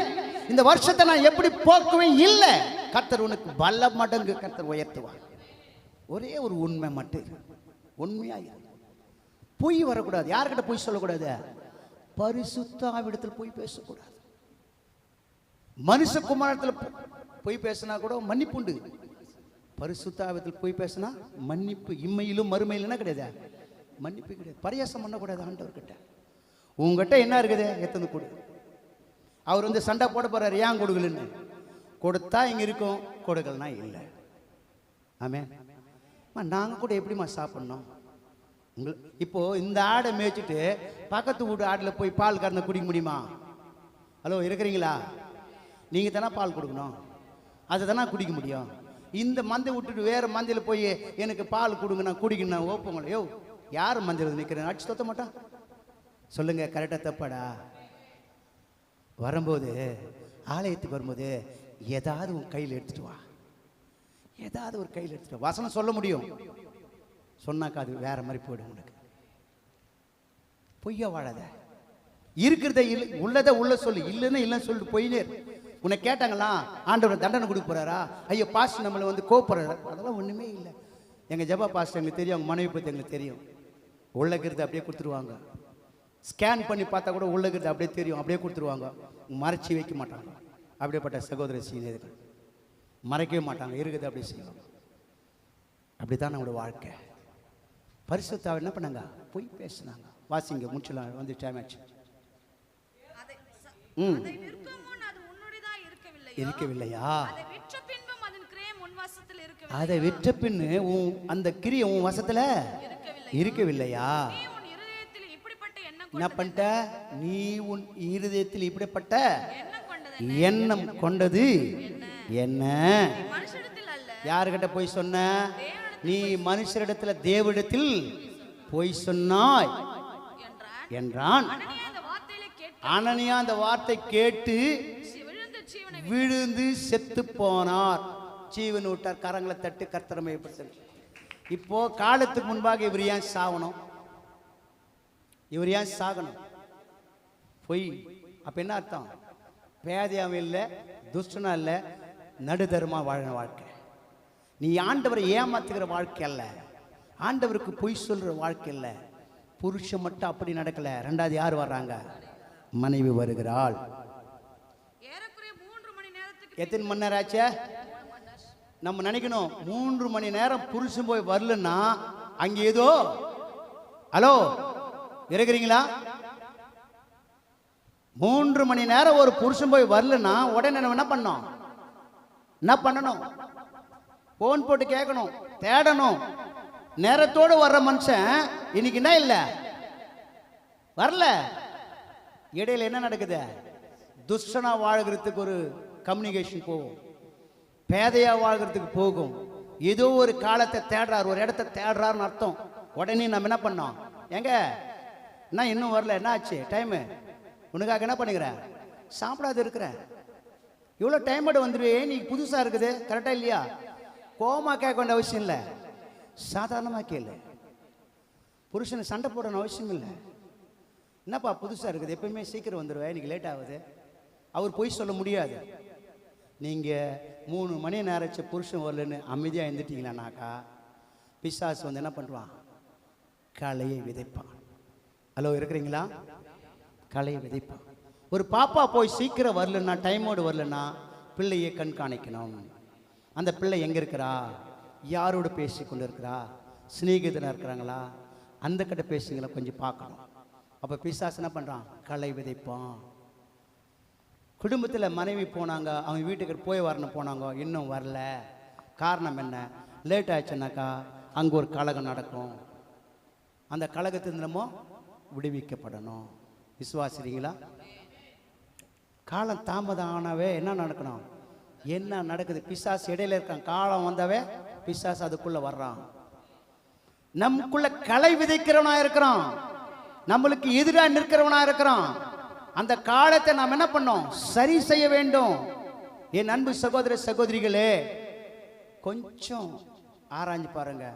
இந்த வருஷத்தை நான் எப்படி போக்குவேன் இல்லை. கர்த்தர் உனக்கு பல மடங்கு கர்த்தர் உயர்த்துவார். ஒரே ஒரு உண்மை மட்டும், உண்மையா பொய் வரக்கூடாது. யார்கிட்ட பொய் சொல்லக்கூடாது? பரிசுத்த ஆவிடத்தில் பொய் பேசக்கூடாது. மனுஷகுமாரத்தில் பொய் பேசினா கூட மன்னிப்பு உண்டு. பரிசுத்த ஆவிடத்தில் பொய் பேசினா மன்னிப்பு இம்மையிலும் மறுமையிலும் என்ன கிடையாது? மன்னிப்பு கிடையாது. பரியாசம் பண்ணக்கூடாது ஆண்டவர்கிட்ட. உங்ககிட்ட என்ன இருக்குது? எத்தனை கொடு. அவர் வந்து சண்டை போட போறாரு, ஏன் கொடுக்கலன்னு. கொடுத்தா இங்க இருக்கும், கொடுக்கலனா இல்லை. ஆமே. நாங்க கூட எப்படிமா சாப்பிடணும்? இப்போ இந்த ஆடை மேய்ச்சிட்டு பக்கத்து வீட்டு ஆடில் போய் பால் கறந்து குடிக்க முடியுமா? ஹலோ, இருக்கிறீங்களா? நீங்க தானே பால் கொடுக்கணும், அதை தானே குடிக்க முடியும். இந்த மந்தை விட்டுட்டு வேற மந்தையில் போய் எனக்கு பால் கொடுங்க, நான் குடிக்கணும் ஓப்பங்கள. யோ, யார் மந்தையில் நிற்கிறேன்? அடிச்சு தொத்த மாட்டான். சொல்லுங்க, கரெக்டாக தப்பாடா? வரும்போது, ஆலயத்துக்கு வரும்போது ஏதாவது உன் கையில் எடுத்துட்டு வா. ஏதாவது ஒரு கையில் எடுத்துட்டு வா. வசனம் சொல்ல முடியும், சொன்னாக்கா அது வேற மாதிரி போயிடும். உனக்கு பொய்யா வாழாத. இருக்கிறத உள்ளதை உள்ள சொல்லு, இல்லைன்னா இல்லைன்னு சொல்லிட்டு போயினே. உன்னை கேட்டாங்களா ஆண்டவர் தண்டனை கொடுக்க போறாரா? ஐயோ பாஸ்டர் நம்மளை வந்து கோப்படுறாரு. அதெல்லாம் ஒண்ணுமே இல்லை. எங்க ஜபா பாஸ்டர் எங்களுக்கு தெரியும், அவங்க மனைவி பற்றி எங்களுக்கு தெரியும். உள்ளக்கிறது அப்படியே கொடுத்துருவாங்க. ஸ்கேன் பண்ணி பார்த்தா கூட உள்ளக்கிறது அப்படியே தெரியும், அப்படியே கொடுத்துருவாங்க. மறைச்சி வைக்க மாட்டாங்க. அப்படியேப்பட்ட சகோதர சீனியர்கள் மறைக்கவே மாட்டாங்க, இருக்குது அப்படியே செய்வாங்க. அப்படித்தான் நம்மளோட வாழ்க்கை. பரிசுத்தாவை என்ன பண்ணாங்க? பொய் பேசினாங்க. வாசிங்க, முடிச்சலாம், வந்து டைம் ஆச்சு. இருக்கவில்லையா? அதை விற்ற பின்னு அந்த கிரியை உன் வசத்துல இருக்கவில்லையா? என்ன பண்ணிட்ட நீ? உன் இருதயத்தில் இப்படிப்பட்ட எண்ணம் கொண்டது என்ன? யாருக்கிட்ட போய் சொன்ன? நீ மனுஷரிடத்துல தேவனிடத்தில் போய் சொன்னாய் என்றான். அனனியா அந்த வார்த்தை கேட்டு விழுந்து செத்து போனார். ஜீவன் விட்டார். கரங்களை தட்டு கர்த்தரை. இப்போ காலத்துக்கு முன்பாக இவர் ஏன் சாகணும்? இவர் ஏன் சாகணும்? பொய். அப்ப என்ன அர்த்தம்? பேதையாவும் இல்லை, துஷ்டனா இல்லை, நடுதரமா வாழ வாழ்க்கை. நீ ஆண்டவரை ஏமாத்துகிற வாழ்க்கை அல்ல, ஆண்டவருக்கு பொய் சொல்ற வாழ்க்கை இல்லை. புருஷன் மட்டும் அப்படி நடக்கல. ரெண்டாவது யார் வர்றாங்க? மனைவி வருகிறாள். எத்தனை மணி நேரம் ஆச்சா? நம்ம நினைக்கணும் 3 மணி நேரம் புருஷன் போய் வரலன்னா அங்க ஏதோ. ஹலோ, இருக்கிறீங்களா? 3 மணி நேரம் ஒரு புருஷன் போய் வரலன்னா உடனே என்ன பண்ணணும்? என்ன பண்ணணும்? போன் போட்டு கேட்கணும், தேடணும். நேரத்தோடு வர்ற மனுஷன் இன்னைக்கு என்ன இல்லை, வரல. இடையில என்ன நடக்குது? துஷ்டனா வாழ்கிறதுக்கு ஒரு கம்யூனிகேஷன் போகும், பேதையா வாழ்கிறதுக்கு போகும். ஏதோ ஒரு காலத்தை தேடுறாரு, ஒரு இடத்த தேடுறாருன்னு அர்த்தம். உடனே நம்ம என்ன பண்ணோம்? எங்க என்ன இன்னும் வரல, என்ன ஆச்சு டைமு? உனக்காக என்ன பண்ணுகிற? சாப்பிடாது இருக்கிற. இவ்வளோ டைமோட வந்துடுவே, நீ புதுசாக இருக்குது, கரெக்டாக இல்லையா? கோமா கேட்க வேண்டிய அவசியம் இல்லை, சாதாரணமாக கேளு. புருஷனை சண்டை போடணும் அவசியம் இல்லை. என்னப்பா புதுசாக இருக்குது, எப்பயுமே சீக்கிரம் வந்துடுவேன், இன்னைக்கு லேட் ஆகுது. அவர் பொய் சொல்ல முடியாது. நீங்கள் 3 மணி நேரச்சு புருஷன் வரலன்னு அமைதியாக இருந்துட்டீங்களானாக்கா பிசாசு வந்து என்ன பண்ணுவான்? களையை விதைப்பான். ஹலோ, இருக்கிறீங்களா? களையை விதைப்பான். ஒரு பாப்பா போய் சீக்கிரம் வரலன்னா, டைமோடு வரலன்னா பிள்ளையை கண்காணிக்கணும். அந்த பிள்ளை எங்கே இருக்கிறா, யாரோடு பேசி கொண்டு இருக்கிறா, சிநேகிதனாக இருக்கிறாங்களா, அந்த கிட்ட பேசுங்களா கொஞ்சம் பார்க்கணும். அப்போ பிசாசு என்ன பண்ணுறான்? களை விதைப்பான். குடும்பத்தில் மனைவி போனாங்க, அவங்க வீட்டுக்கு போய் வரணும் போனாங்க, இன்னும் வரல. காரணம் என்ன? லேட் ஆயிடுச்சுனாக்கா அங்கே ஒரு கலகம் நடக்கும். அந்த கலகத்திலிருந்து நம்ம விடுவிக்கப்படணும். விசுவாசிக்கிறீங்களா? காலம் தாமதம் ஆனவே என்ன நடக்கணும்? என்ன நடக்குது? பிசாசு இடையில இருக்கான். காலம் வந்தவே பிசாசு அதுக்குள்ள வர்றான். நமக்குள்ள களை விதைக்கிறவனா இருக்கிறான், நம்மளுக்கு எதிராக நிற்கிறவனா இருக்கிறான். அந்த காலத்தை நாம் என்ன பண்ணோம்? சரி செய்ய வேண்டும். என் அன்பு சகோதர சகோதரிகளே, கொஞ்சம் ஆராய்ஞ்சு பாருங்க.